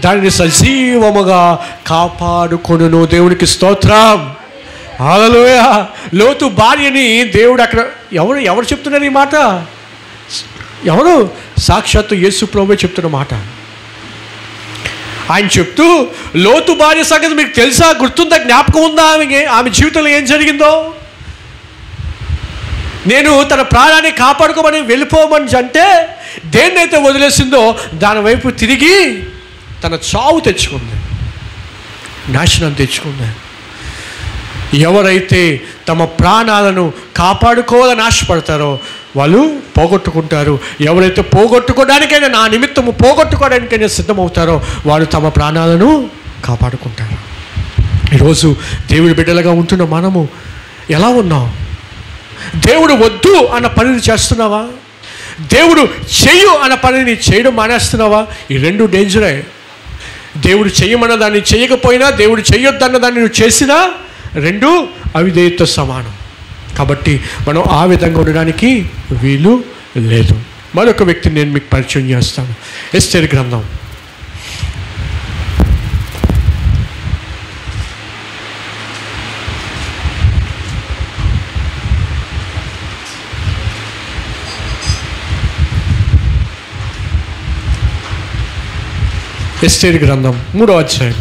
దానిని సజీవముగా కాపాడుకొనును. దేవునికి స్తోత్రం. హల్లెలూయా. లోతు భార్యని దేవుడు అక్కడ ఎవరు చెప్తున్నారు ఈ మాట? ఎవరు? సాక్షాత్తు యేసు ప్రభువే చెప్తున్న మాట. ఆయన చెప్తూ, లోతు భార్య సంగతి మీకు తెలుసా? గుర్తుందా? జ్ఞాపకం ఉందా? ఆమె జీవితంలో ఏం జరిగిందో? నేను తన ప్రాణాన్ని కాపాడుకోమని వెళ్ళిపోమని అంటే దేన్నైతే వదిలేసిందో దాని వైపు తిరిగి తన చావు తెచ్చుకుంది, నాశనం తెచ్చుకుంది. ఎవరైతే తమ ప్రాణాలను కాపాడుకోవాలని ఆశపడతారో వాళ్ళు పోగొట్టుకుంటారు. ఎవరైతే పోగొట్టుకోవడానికైనా, నా నిమిత్తము పోగొట్టుకోవడానికైనా సిద్ధమవుతారో వాళ్ళు తమ ప్రాణాలను కాపాడుకుంటారు. ఈరోజు దేవుడి బిడ్డలుగా ఉంటున్న మనము ఎలా ఉన్నాం? దేవుడు వద్దు అన్న పనిని చేస్తున్నావా? దేవుడు చెయ్యు అన్న పనిని చేయడం మానేస్తున్నావా? ఈ రెండు డేంజరే. దేవుడు చెయ్యమన్న దాన్ని చేయకపోయినా, దేవుడు చెయ్యొద్దన్న దాన్ని నువ్వు చేసినా రెండు అవిధేయతతో సమానం. కాబట్టి మనం ఆ విధంగా ఉండడానికి వీలు లేదు. మరొక వ్యక్తిని నేను మీకు పరిచయం చేస్తాను. ఎస్తేరు గ్రంథం ఎస్తేరు గ్రంథం 3వ అధ్యాయం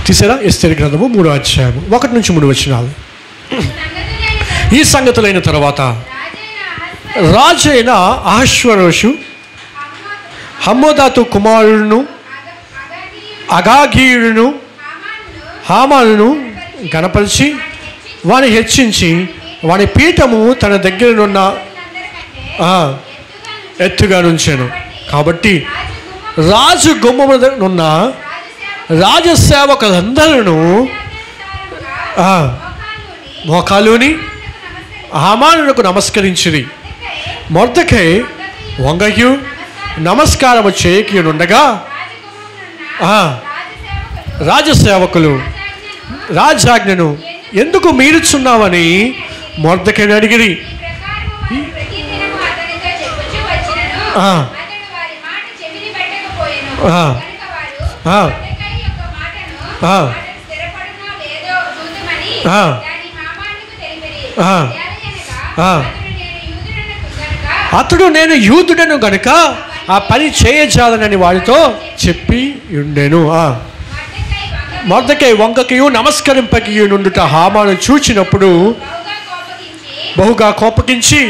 తీసారా? ఎస్తేరు గ్రంథము 3వ అధ్యాయం 1 నుంచి 3 వచనాలు. ఈ సంగతులైన తర్వాత రాజైన అహష్వేరోషు హమ్మోదాతు కుమారుడును అగాగీయుడును హామానును గణపరిచి వాని హెచ్చించి వాని పీఠము తన దగ్గరనున్న ఎత్తుగా నుంచాను. కాబట్టి రాజు గుమ్మమునున్న రాజసేవకులందరూ మోకాలుని హామానునకు నమస్కరించిరి. మొర్దెకై వంగయు నమస్కారము చేయకయుండగా రాజసేవకులు రాజాజ్ఞను ఎందుకు మీరుచున్నావని మొర్దెకైని అడిగిరి. అతడు నేను యూదుడను గనుక ఆ పని చేయజాలనని వాడితో చెప్పి ఉండెను. మొర్దెకై వంకకియు నమస్కరింపకియు నుండుట హామాను చూచినప్పుడు బహుగా కోపగించి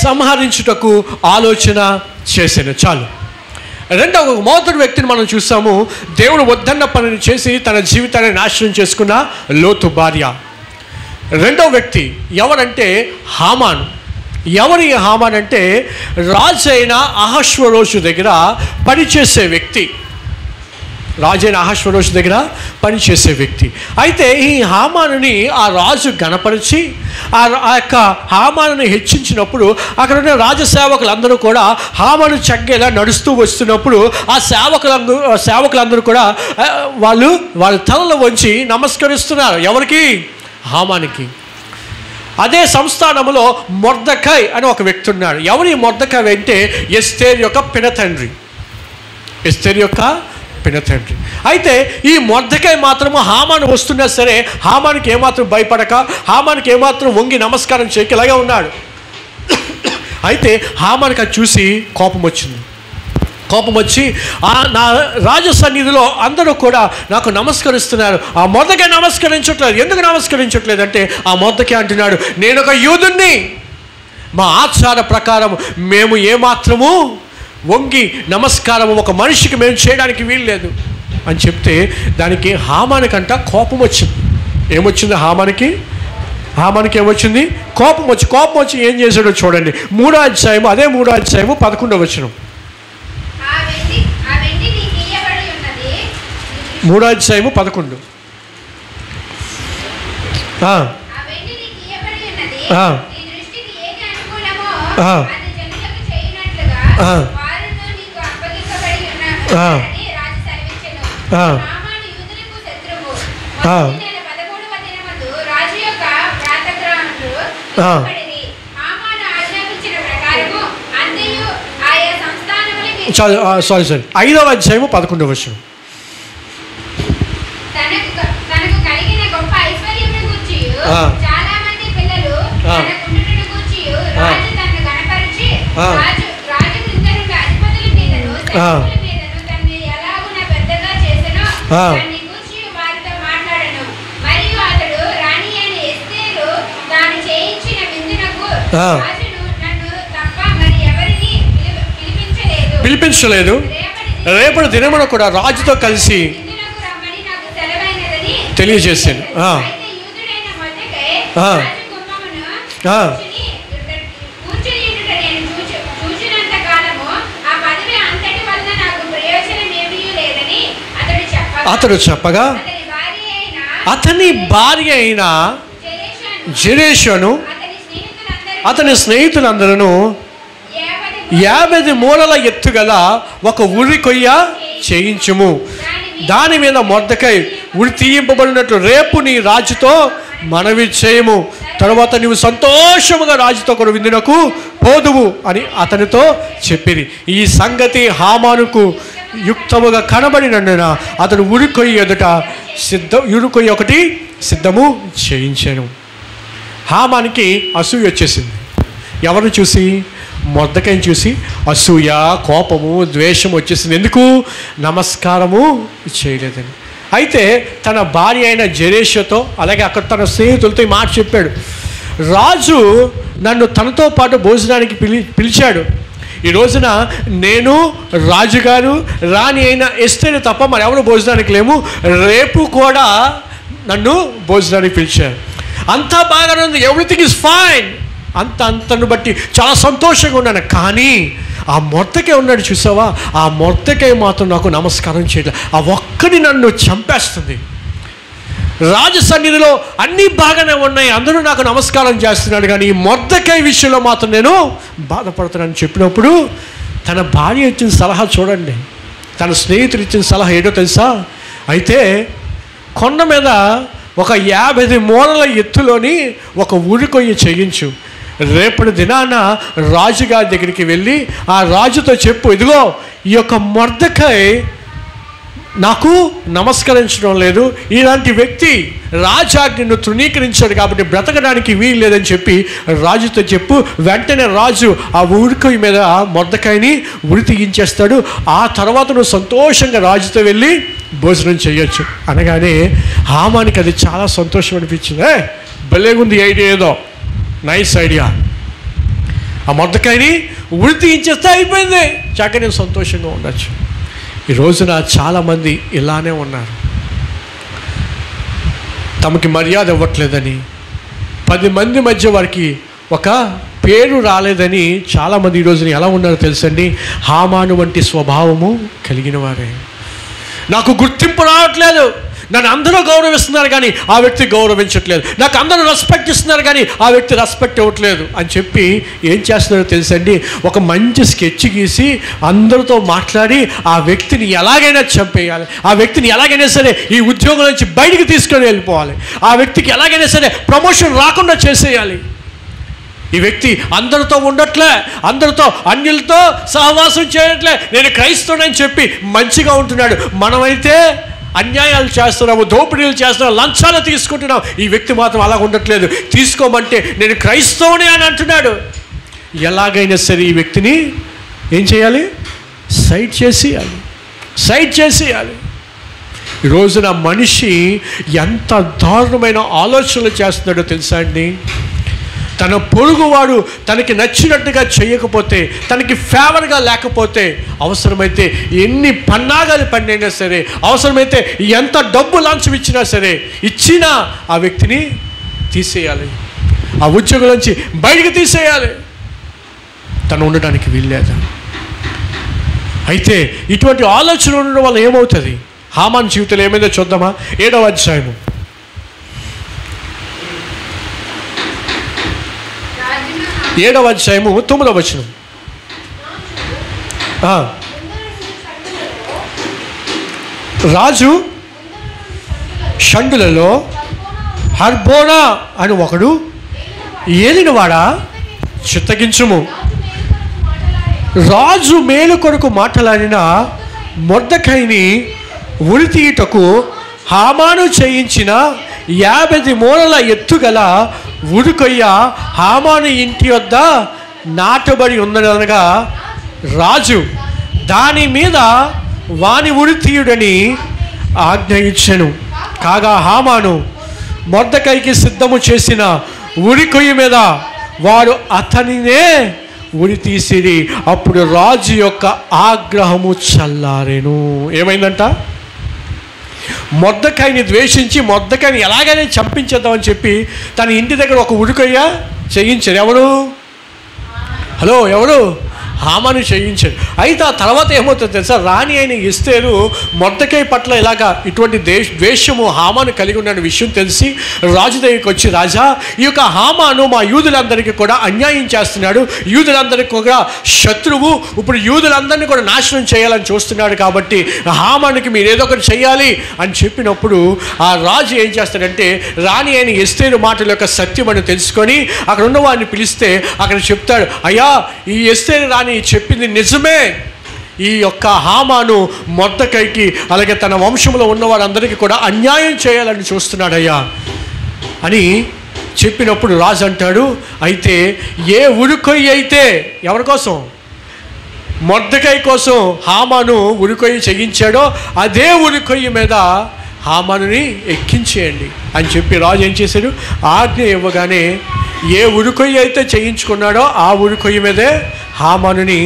సంహరించుటకు ఆలోచన చేశాను. చాలు. మొదటి వ్యక్తిని మనం చూసాము. దేవుడు వద్దన్న పనిని చేసి తన జీవితాన్ని నాశనం చేసుకున్న లోతు భార్య. రెండవ వ్యక్తి ఎవరంటే హామాను. ఎవరి హామాన్ అంటే రాజైన అహష్వేరోషు దగ్గర పనిచేసే వ్యక్తి. రాజైన అహష్వేరోషు దగ్గర పనిచేసే వ్యక్తి. అయితే ఈ హామానుని ఆ రాజు గణపరిచి ఆ యొక్క హామానుని హెచ్చించినప్పుడు అక్కడ ఉన్న రాజసేవకులందరూ కూడా హామాను చగ్గేలా నడుస్తూ వస్తున్నప్పుడు ఆ సేవకులందరూ కూడా వాళ్ళ తలలు వంచి నమస్కరిస్తున్నారు. ఎవరికి? హామానికి. అదే సంస్థానంలో మొర్దెకై అని ఒక వ్యక్తి ఉన్నాడు. ఎవరి మొర్దెకై అంటే ఎస్తేరు యొక్క పినతండ్రి. ఎస్తేరు యొక్క పినతండ్రి. అయితే ఈ మొర్దెకై మాత్రము హామాను వస్తున్నా సరే హామానికి ఏమాత్రం భయపడక హామానికి ఏమాత్రం వంగి నమస్కారం చేయక ఇలాగే ఉన్నాడు. అయితే హామానికి అది చూసి కోపం వచ్చింది. కోపం వచ్చి నా రాజ సన్నిధిలో అందరూ కూడా నాకు నమస్కరిస్తున్నారు, ఆ మొర్దెకై నమస్కరించట్లేదు. ఎందుకు నమస్కరించట్లేదు అంటే ఆ మొర్దెకై అంటున్నాడు, నేను ఒక యూదుణ్ణి, మా ఆచార ప్రకారం మేము ఏమాత్రము వంగి నమస్కారము ఒక మనిషికి మేము చేయడానికి వీల్లేదు అని చెప్తే దానికి హామానికంట కోపం వచ్చింది. ఏమొచ్చింది హామానికి? ఏమొచ్చింది? కోపం వచ్చి ఏం చేశాడో చూడండి. 3వ అధ్యాయము 11వ వచనం. 3వ అధ్యాయము 11. సారీ 5వ అధ్యాయము 11వ వచనం. పిలిపించలేదు. రేపటి దినమున కూడా రాజుతో కలిసి తెలియజేశాను. అతడు చెప్పగా అతని భార్య అయిన జెరెషును అతని స్నేహితులందరూ 50 మూరల ఎత్తుగల ఒక ఉరి కొయ్య చేయించుము, దాని మీద మొర్దెకై ఉరి తీయింపబడినట్లు రేపు నీ రాజుతో మనవి చేయము, తరువాత నీవు సంతోషముగా రాజుతో కూడా విందునకు పోదువు అని అతనితో చెప్పిరి. ఈ సంగతి హామానుకు యుక్తముగా కనబడినందున అతను ఉరి కొయ్య ఎదుట ఉరి కొయ్య ఒకటి సిద్ధము చేయించాను. హామానికి అసూయ వచ్చేసింది. ఎవరిని చూసి? మొర్దెకైని చూసి అసూయ, కోపము, ద్వేషం వచ్చేసింది. ఎందుకు? నమస్కారము చేయలేదని. అయితే తన భార్య అయిన జెరెషుతో అలాగే అక్కడ తన స్నేహితులతో ఈ మాట చెప్పాడు. రాజు నన్ను తనతో పాటు భోజనానికి పిలిచాడు. ఈ రోజున నేను, రాజుగారు, రాణి అయిన ఎస్తేరు తప్ప మరి ఎవరు భోజనానికి లేము. రేపు కూడా నన్ను భోజనానికి పిలిచారు. అంతా బాగానే ఉంది, ఎవ్రీథింగ్ ఈజ్ ఫైన్. అంతను బట్టి చాలా సంతోషంగా ఉన్నాను. కానీ ఆ మొర్దెకై ఉన్నాడు చూసావా, ఆ మొర్దెకై మాత్రం నాకు నమస్కారం చేయలేదు. ఆ ఒక్కడి నన్ను చంపేస్తుంది. రాజు సన్నిధిలో అన్నీ బాగానే ఉన్నాయి, అందరూ నాకు నమస్కారం చేస్తున్నాడు, కానీ ఈ మొర్దెకై విషయంలో మాత్రం నేను బాధపడుతున్నాను చెప్పినప్పుడు తన భార్య ఇచ్చిన సలహా చూడండి. తన స్నేహితులు ఇచ్చిన సలహా ఏంటో తెలుసా? అయితే కొండ మీద ఒక 50 మూరల ఎత్తులోని ఒక ఉరి కొయ్య చేయించు, రేపటి దినాన రాజుగారి దగ్గరికి వెళ్ళి ఆ రాజుతో చెప్పు, ఇదిగో ఈ యొక్క మొర్దెకై నాకు నమస్కరించడం లేదు, ఇలాంటి వ్యక్తి రాజాజ్ఞను తృణీకరించాడు కాబట్టి బ్రతకడానికి వీలు లేదని చెప్పి రాజుతో చెప్పు. వెంటనే రాజు ఆ ఉరికొయ్య మీద మొర్దెకైని ఉరి తీయించేస్తాడు. ఆ తర్వాత నువ్వు సంతోషంగా రాజుతో వెళ్ళి భోజనం చేయొచ్చు అనగానే హామానికి అది చాలా సంతోషం అనిపించింది. భలేగుంది ఐడియా, ఏదో నైస్ ఐడియా. ఆ మొర్దెకైని ఉరి తీయించేస్తే అయిపోయింది, చక్కగా నేను సంతోషంగా ఉండొచ్చు. ఈ రోజున చాలామంది ఇలానే ఉన్నారు. తమకి మర్యాద ఇవ్వట్లేదని, 10 మంది మధ్య వారికి ఒక పేరు రాలేదని చాలామంది ఈ రోజున ఎలా ఉన్నారో తెలుసండి? హామాను వంటి స్వభావము కలిగిన వారే. నాకు గుర్తింపు రావట్లేదు, నన్ను అందరూ గౌరవిస్తున్నారు కానీ ఆ వ్యక్తి గౌరవించట్లేదు, నాకు అందరూ రెస్పెక్ట్ ఇస్తున్నారు కానీ ఆ వ్యక్తి రెస్పెక్ట్ ఇవ్వట్లేదు అని చెప్పి ఏం చేస్తున్నారో తెలుసండి? ఒక మంచి స్కెచ్ గీసి అందరితో మాట్లాడి ఆ వ్యక్తిని ఎలాగైనా చంపేయాలి, ఆ వ్యక్తిని ఎలాగైనా సరే ఈ ఉద్యోగం నుంచి బయటికి తీసుకొని వెళ్ళిపోవాలి, ఆ వ్యక్తికి ఎలాగైనా సరే ప్రమోషన్ రాకుండా చేసేయాలి. ఈ వ్యక్తి అందరితో ఉండట్లే, అందరితో అన్యులతో సహవాసం చేయట్లే, నేను క్రైస్తవునని చెప్పి మంచిగా ఉంటున్నాడు, మనమైతే అన్యాయాలు చేస్తున్నాము, దోపిడీలు చేస్తున్నాము, లంచాలు తీసుకుంటున్నాం, ఈ వ్యక్తి మాత్రం అలా ఉండట్లేదు, తీసుకోమంటే నేను క్రైస్తవుని అని అంటున్నాడు. ఎలాగైనా సరే ఈ వ్యక్తిని ఏం చేయాలి? సైడ్ చేసేయాలి. ఈ రోజున మనిషి ఎంత దారుణమైన ఆలోచనలు చేస్తున్నాడో తెలుసా అండి? తన పొరుగువాడు తనకి నచ్చినట్టుగా చేయకపోతే, తనకి ఫేవర్గా లేకపోతే, అవసరమైతే ఎన్ని పన్నాగాలు పన్నైనా సరే, అవసరమైతే ఎంత డబ్బు లంచం ఇచ్చినా సరే ఇచ్చినా ఆ వ్యక్తిని తీసేయాలి, ఆ ఉద్యోగం నుంచి బయటికి తీసేయాలి, తను ఉండడానికి వీల్లేదు. అయితే ఇటువంటి ఆలోచన ఉండడం వల్ల ఏమవుతుంది? హామాన్ జీవితంలో ఏమైందో చూద్దామా? 7వ అధ్యాయము 7వ అధ్యాయము 9వ వచనం. రాజు షండులలో హర్బోనా అని ఒకడు ఏలినవాడా చిత్తగించుము. రాజు మేలు కొరకు మాట్లాడిన మొర్దెకైని ఉరి తీయుటకు హామాను చేయించిన 50 మూరల ఎత్తుగల ఉరికొయ్య హామాను ఇంటి వద్ద నాటబడి ఉన్నదనగా రాజు దాని మీద వాని ఉరి తీయుడని ఆజ్ఞ ఇచ్చెను. కాగా హామాను మొర్దెకైకి సిద్ధము చేసిన ఉరికొయ్య మీద వారు అతనినే ఉరి తీసిరి. అప్పుడు రాజు యొక్క ఆగ్రహము చల్లారెను. ఏమైందంట? మొర్దెకైని ద్వేషించి మొర్దెకైని ఎలాగైనా చంపించేద్దామని చెప్పి తన ఇంటి దగ్గర ఒక ఉరికొయ్య చేయించారు. ఎవరు? హలో, ఎవరు? హామాను చేయించాడు. అయితే ఆ తర్వాత ఏమవుతుందో తెలుసా, రాణి అయిన ఎస్తేరు మొర్దెకై పట్ల ఇలాగా ఇటువంటి ద్వేషము హామాను కలిగి ఉన్న విషయం తెలిసి రాజు దగ్గరికి వచ్చి, రాజా, ఈ యొక్క హామాను మా యూదులందరికీ కూడా అన్యాయం చేస్తున్నాడు, యూదులందరికీ కూడా శత్రువు, ఇప్పుడు యూదులందరినీ కూడా నాశనం చేయాలని చూస్తున్నాడు, కాబట్టి హామానుకి మీరు ఏదో ఒకటి చెయ్యాలి అని చెప్పినప్పుడు ఆ రాజు ఏం చేస్తాడంటే రాణి అయిన ఎస్తేరు మాటల యొక్క సత్యం అని తెలుసుకొని అక్కడ ఉన్న వారిని పిలిస్తే అక్కడ చెప్తాడు, అయ్యా, ఈ ఎస్తేరు రాణి చెప్పింది నిజమే, ఈ యొక్క హామాను మొర్దెకైకి అలాగే తన వంశంలో ఉన్న వారందరికీ కూడా అన్యాయం చేయాలని చూస్తున్నాడయ్యా అని చెప్పినప్పుడు రాజు అంటాడు, అయితే ఏ ఉరికొయ్యి అయితే ఎవరి కోసం, మొర్దెకై కోసం హామాను ఉరికొయ్యి చేయించాడో అదే ఉరికొయ్యి మీద హామానుని ఎక్కించేయండి అని చెప్పి రాజు ఏం చేశాడు, ఆజ్ఞ ఇవ్వగానే ఏ ఉరికొయ్యి అయితే చేయించుకున్నాడో ఆ ఉరికొయ్యి మీదే హామానుని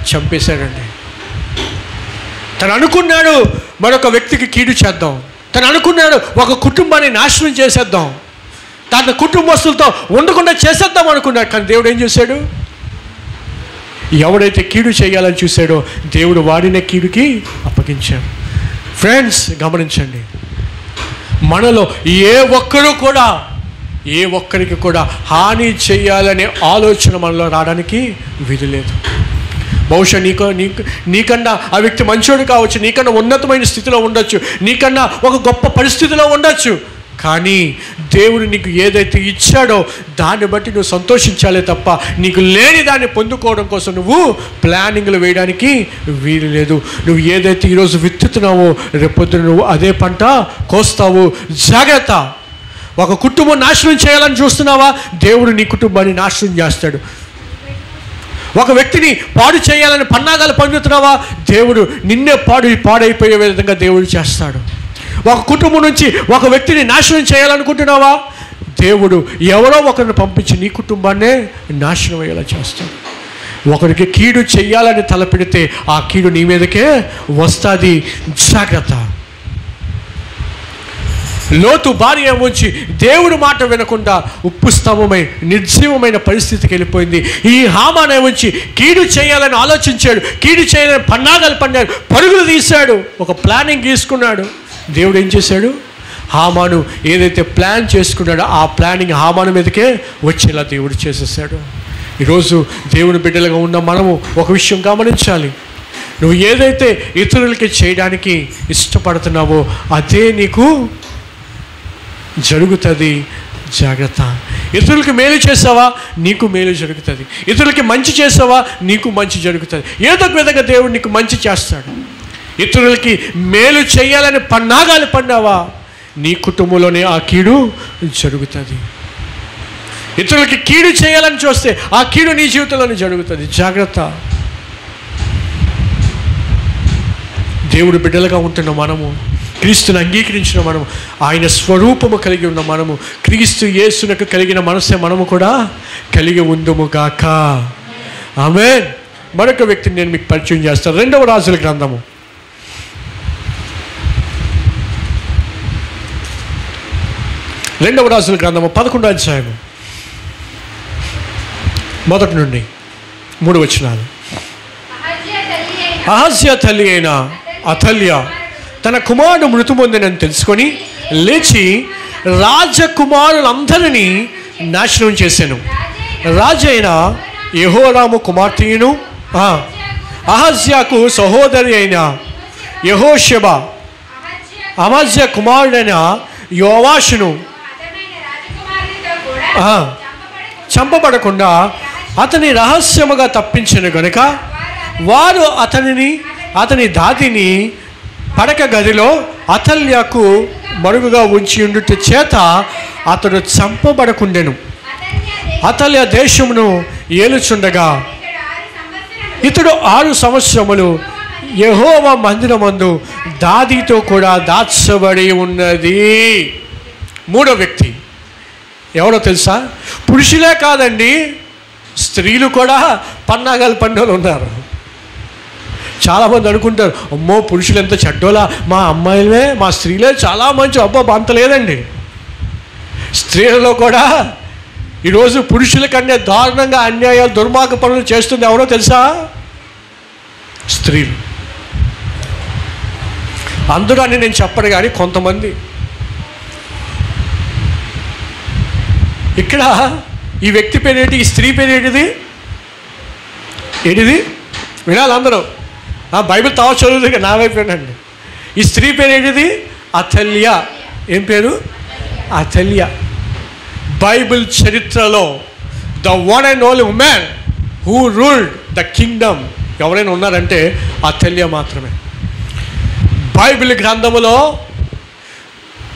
చంపేశాడండి. తను అనుకున్నాడు మరొక వ్యక్తికి కీడు చేద్దాం, తను అనుకున్నాడు ఒక కుటుంబాన్ని నాశనం చేసేద్దాం, తన కుటుంబస్తులతో ఉండకుండా చేసేద్దాం అనుకున్నాడు. కానీ దేవుడు ఏం చేశాడు, ఎవడైతే కీడు చేయాలని చూశాడో దేవుడు వాడినే కీడుకి అప్పగించాడు. ఫ్రెండ్స్, గమనించండి, మనలో ఏ ఒక్కరికి కూడా హాని చేయాలనే ఆలోచన మనలో రావడానికి వీలు లేదు. బహుశా నీకన్నా ఆ వ్యక్తి మంచోడు కావచ్చు, నీకన్నా ఉన్నతమైన స్థితిలో ఉండొచ్చు, నీకన్నా ఒక గొప్ప పరిస్థితిలో ఉండొచ్చు, కానీ దేవుడు నీకు ఏదైతే ఇచ్చాడో దాన్ని బట్టి నువ్వు సంతోషించాలే తప్ప నీకు లేని దాన్ని పొందుకోవడం కోసం నువ్వు ప్లానింగ్లు వేయడానికి వీలు లేదు. నువ్వు ఏదైతే ఈరోజు విత్తుతున్నావో రేపొద్దున నువ్వు అదే పంట కోస్తావు. జాగ్రత్త. ఒక కుటుంబం నాశనం చేయాలని చూస్తున్నావా, దేవుడు నీ కుటుంబాన్ని నాశనం చేస్తాడు. ఒక వ్యక్తిని పాడు చేయాలని పన్నాగాలు పొందుతున్నావా, దేవుడు నిన్నే పాడైపోయే విధంగా దేవుడు చేస్తాడు. ఒక కుటుంబం నుంచి ఒక వ్యక్తిని నాశనం చేయాలనుకుంటున్నావా, దేవుడు ఎవరో ఒకరిని పంపించి నీ కుటుంబాన్నే నాశనం అయ్యేలా చేస్తాడు. ఒకరికి కీడు చెయ్యాలని తలపెడితే ఆ కీడు నీ మీదకే వస్తుంది. జాగ్రత్త. లోతు భార్య ఏమొచ్చి దేవుడు మాట వినకుండా ఉప్పు స్తంభమై నిర్జీవమైన పరిస్థితికి వెళ్ళిపోయింది. ఈ హామాను ఏమొచ్చి కీడు చేయాలని ఆలోచించాడు, కీడు చేయాలని పన్నాగాలు పన్నాడు, పరుగులు తీశాడు, ఒక ప్లానింగ్ తీసుకున్నాడు. దేవుడు ఏం చేశాడు, హామాను ఏదైతే ప్లాన్ చేసుకున్నాడో ఆ ప్లానింగ్ హామాను మీదకే వచ్చేలా దేవుడు చేసేసాడు. ఈరోజు దేవుని బిడ్డలుగా ఉన్న మనము ఒక విషయం గమనించాలి. నువ్వు ఏదైతే ఇతరులకి చేయడానికి ఇష్టపడుతున్నావో అదే నీకు జరుగుతుంది. జాగ్రత్త. ఇతరులకి మేలు చేసావా, నీకు మేలు జరుగుతుంది. ఇతరులకి మంచి చేసావా, నీకు మంచి జరుగుతుంది. ఏదో ఒక విధంగా దేవుడు నీకు మంచి చేస్తాడు. ఇతరులకి మేలు చేయాలని పన్నాగాలు పన్నావా, నీ కుటుంబంలోనే ఆ కీడు జరుగుతుంది. ఇతరులకి కీడు చేయాలని చూస్తే ఆ కీడు నీ జీవితంలోనే జరుగుతుంది. జాగ్రత్త. దేవుడు బిడ్డలుగా ఉంటున్న మనము, క్రీస్తుని అంగీకరించిన మనము, ఆయన స్వరూపము కలిగి ఉన్న మనము, క్రీస్తు యేసునకు కలిగిన మనసే మనము కూడా కలిగి ఉందుము గాక. ఆమేన్. మరొక వ్యక్తిని నేను మీకు పరిచయం చేస్తాను. 2వ రాజుల గ్రంథము 11వ అధ్యాయము 1 నుండి 3 వచనాలు. అహజ్యా తల్లి అయిన అతల్య తన కుమారుడు మృతి పొందినని తెలుసుకొని లేచి రాజకుమారులందరినీ నాశనం చేశాను. రాజైన యెహోరాము కుమార్తెను అహజ్యాకు సహోదరి అయిన యెహోషెబ అమజ్యా కుమారుడైన యోవాషును చంపబడకుండా అతని రహస్యముగా తప్పించిన గనుక వారు అతని దాదిని పడక గదిలో అతల్యకు మరుగుగా ఉంచి ఉండుట చేత అతడు చంపబడకుండెను. అతల్య దేశమును ఏలుచుండగా ఇతడు 6 సంవత్సరములు యెహోవా మందిరమందు దాదితో కూడా దాచబడి ఉన్నది. 3వ వ్యక్తి ఎవరో తెలుసా? పురుషులే కాదండి, స్త్రీలు కూడా పన్నాగాలు పన్నోళ్ళు ఉన్నారు. చాలామంది అనుకుంటారు, అమ్మో పురుషులు ఎంత చెడ్డోలా, మా అమ్మాయిలే మా స్త్రీలే చాలా మంచి. అబ్బో అంత లేదండి. స్త్రీలలో కూడా ఈరోజు పురుషుల కన్నా దారుణంగా అన్యాయాలు దుర్మార్గ పనులు చేస్తుంది ఎవరో తెలుసా? స్త్రీలు. అందరూ అని నేను చెప్పను, కానీ కొంతమంది. ఇక్కడ ఈ వ్యక్తి పేరేంటి, ఈ స్త్రీ పేరేంటిది, ఏంటిది వినాలి అందరూ. బైబిల్ తావ చదువుతుంది నా వైపేనండి. ఈ స్త్రీ పేరేంటిది, అతల్య. ఏం పేరు, అతల్య. బైబిల్ చరిత్రలో the one and only women who ruled the Kingdom ఎవరైనా ఉన్నారంటే అతల్య మాత్రమే. బైబిల్ గ్రంథములో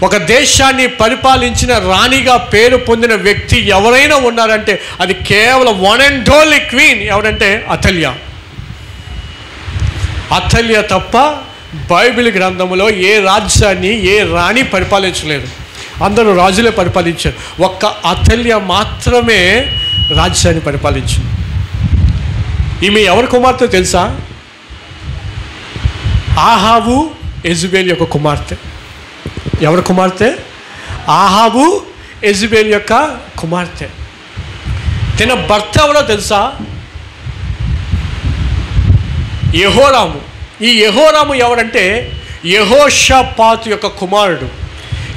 ఒక దేశాన్ని పరిపాలించిన రాణిగా పేరు పొందిన వ్యక్తి ఎవరైనా ఉన్నారంటే అది కేవలం వన్ అండ్ ఓన్లీ క్వీన్ ఎవరంటే అతల్య. అతల్య తప్ప బైబిల్ గ్రంథంలో ఏ రాజ్యాన్ని ఏ రాణి పరిపాలించలేదు. అందరూ రాజులే పరిపాలించారు. ఒక్క అతల్య మాత్రమే రాజ్యాన్ని పరిపాలించింది. ఈమె ఎవరి కుమార్తె తెలుసా? ఆహాబు యెజబెల్ యొక్క కుమార్తె. ఎవరి కుమార్తె? ఆహాబు యెజబెల్ యొక్క కుమార్తె. తన భర్త ఎవరో తెలుసా? యెహోరాము. ఈ యెహోరాము ఎవరంటే యెహోషాపాతు యొక్క కుమారుడు.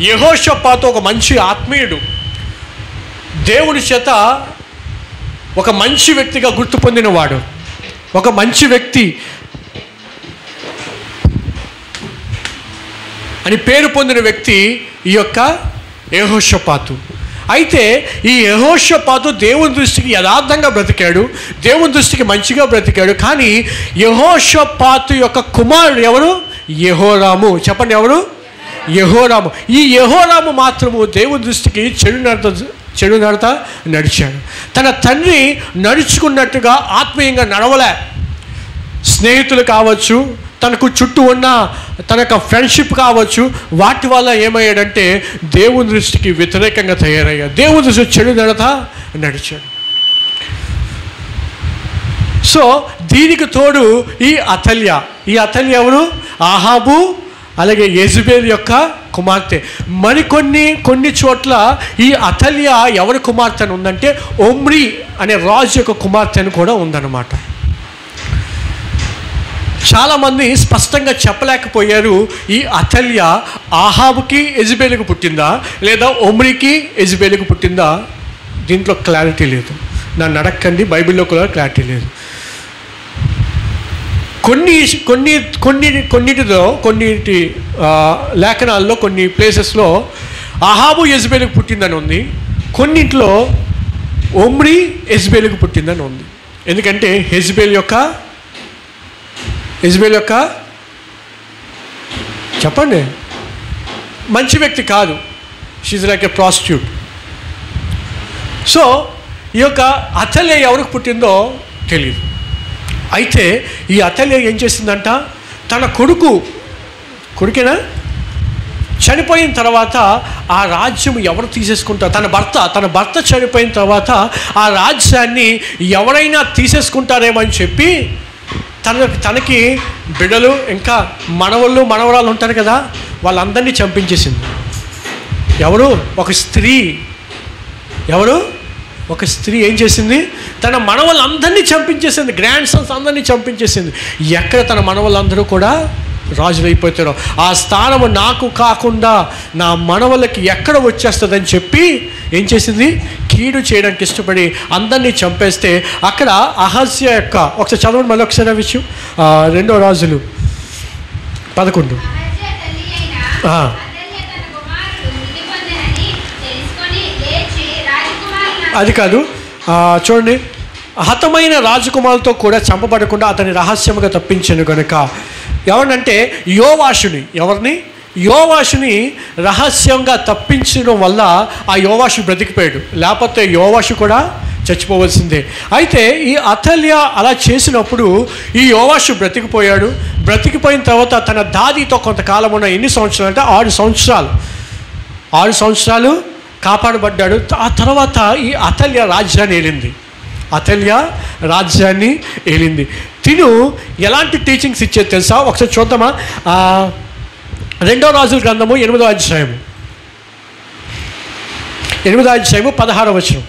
యెహోషాపాతు ఒక మంచి ఆత్మీయుడు, దేవుని చేత ఒక మంచి వ్యక్తిగా గుర్తు పొందినవాడు, ఒక మంచి వ్యక్తి అని పేరు పొందిన వ్యక్తి ఈ యొక్క యెహోషాపాతు. అయితే ఈ యెహోషాపాతు దేవుని దృష్టికి యథార్థంగా బ్రతికాడు, దేవుని దృష్టికి మంచిగా బ్రతికాడు. కానీ యెహోషాపాతు యొక్క కుమారుడు ఎవరు? యెహోరాము. చెప్పండి, ఎవరు? యెహోరాము. ఈ యెహోరాము మాత్రము దేవుని దృష్టికి చెడు నడత నడిచాడు. తన తండ్రి నడుచుకున్నట్టుగా ఆత్మీయంగా నడవలే. స్నేహితులు కావచ్చు, తనకు చుట్టూ ఉన్న తన యొక్క ఫ్రెండ్షిప్ కావచ్చు, వాటి వల్ల ఏమయ్యాడంటే దేవుని దృష్టికి వ్యతిరేకంగా తయారయ్యాడు. దేవుని దృష్టి చెడు నడత నడిచాడు. సో దీనికి తోడు ఈ అతల్య ఎవరు? ఆహాబు అలాగే యెజబెల్ యొక్క కుమార్తె. కొన్ని చోట్ల ఈ అతల్య ఎవరి కుమార్తె అని ఉందంటే ఒమ్రీ అనే రాజు యొక్క కుమార్తె అని కూడా ఉందన్నమాట. చాలామంది స్పష్టంగా చెప్పలేకపోయారు ఈ అతల్య ఆహాబుకి యెజబెలుకు పుట్టిందా లేదా ఒమ్రీకి యెజబెలుకు పుట్టిందా. దీంట్లో క్లారిటీ లేదు. నన్ను అడగండి, బైబిల్లో కూడా క్లారిటీ లేదు. కొన్నిటి లేఖనాల్లో కొన్ని ప్లేసెస్లో ఆహాబు యెజబెలుకు పుట్టిందని ఉంది, కొన్నింట్లో ఒమ్రీ యెజబెలుకు పుట్టిందని ఉంది. ఎందుకంటే యెజబెల్ యొక్క చెప్పండి మంచి వ్యక్తి కాదు. She's like a prostitute. So ఈ యొక్క అతల్య ఎవరికి పుట్టిందో తెలియదు. అయితే ఈ అతల్య ఏం చేసిందంట, తన కొడుకేనా చనిపోయిన తర్వాత ఆ రాజ్యం ఎవరు తీసేసుకుంటారు? తన భర్త చనిపోయిన తర్వాత ఆ రాజ్యాన్ని ఎవరైనా తీసేసుకుంటారేమో అని చెప్పి తనకి బిడ్డలు ఇంకా మనవరాలు ఉంటారు కదా, వాళ్ళందరినీ చంపించేసింది. ఒక స్త్రీ ఏం చేసింది? తన మనవలందరినీ చంపించేసింది, గ్రాండ్ సన్స్ అందరినీ చంపించేసింది. ఎక్కడ తన మనవలందరూ కూడా రాజులు అయిపోతారో ఆ స్థానము నాకు కాకుండా నా మనవలకి ఎక్కడ వచ్చేస్తుందని చెప్పి ఏం చేసింది? కీడు చేయడానికి ఇష్టపడి అందరినీ చంపేస్తే అక్కడ అహజ్య యొక్క ఒకసారి చదవండి, మళ్ళీ ఒకసారి ఆ విషయం 2 రాజులు 11. అది కాదు, చూడండి. హతమైన రాజకుమారులతో కూడా చంపబడకుండా అతని రహస్యముగా తప్పించాను కనుక ఎవరినంటే యోవాషుని రహస్యంగా తప్పించడం వల్ల ఆ యోవాషు బ్రతికిపోయాడు, లేకపోతే యోవాషు కూడా చచ్చిపోవలసిందే. అయితే ఈ అతల్య అలా చేసినప్పుడు ఈ యోవాషు బ్రతికిపోయిన తర్వాత తన దాదితో కొంతకాలం ఉన్న ఎన్ని సంవత్సరాలు అంటే 6 సంవత్సరాలు కాపాడబడ్డాడు. ఆ తర్వాత ఈ అతల్య రాజ్యాన్ని ఏలింది. తిను ఎలాంటి టీచింగ్స్ ఇచ్చేది తెలుసా? ఒకసారి చూద్దామా? 2 రాజుల గ్రంథము 8వ అధ్యాయము 16వ వచనం.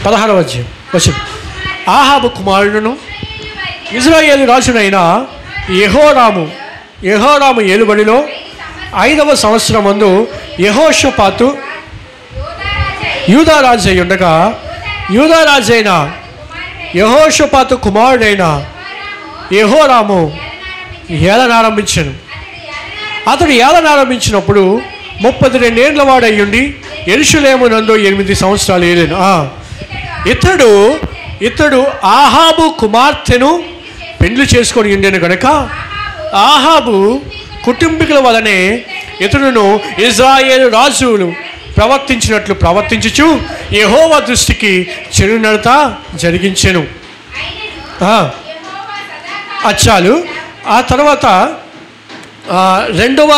16వ అధ్యాయం వచ్చిన ఆహాబు కుమారుడును ఇశ్రాయేలు రాజునైన యెహోరాము ఏలుబడిలో 5వ సంవత్సరం మందు యెహోషాపాతు యూదారాజు అయి ఉండగా యూదారాజైన యెహోషాపాతు కుమారుడైన యెహోరాము ఏలనారంభించాను. అతడు ఏలనారంభించినప్పుడు 32 ఏండ్ల వాడయ్యుండి యెరూషలేము నందు 8 సంవత్సరాలు ఏలాను. ఇతడు ఆహాబు కుమార్తెను పెండ్లి చేసుకొని ఉండేను గనక ఆహాబు కుటుంబీకుల వలనే ఇతడును ఇశ్రాయేలు రాజులు ప్రవర్తించినట్లు ప్రవర్తించుచు యెహోవా దృష్టికి చెడు నడత జరిగించెను. అచ్చాలు. ఆ తర్వాత రెండవ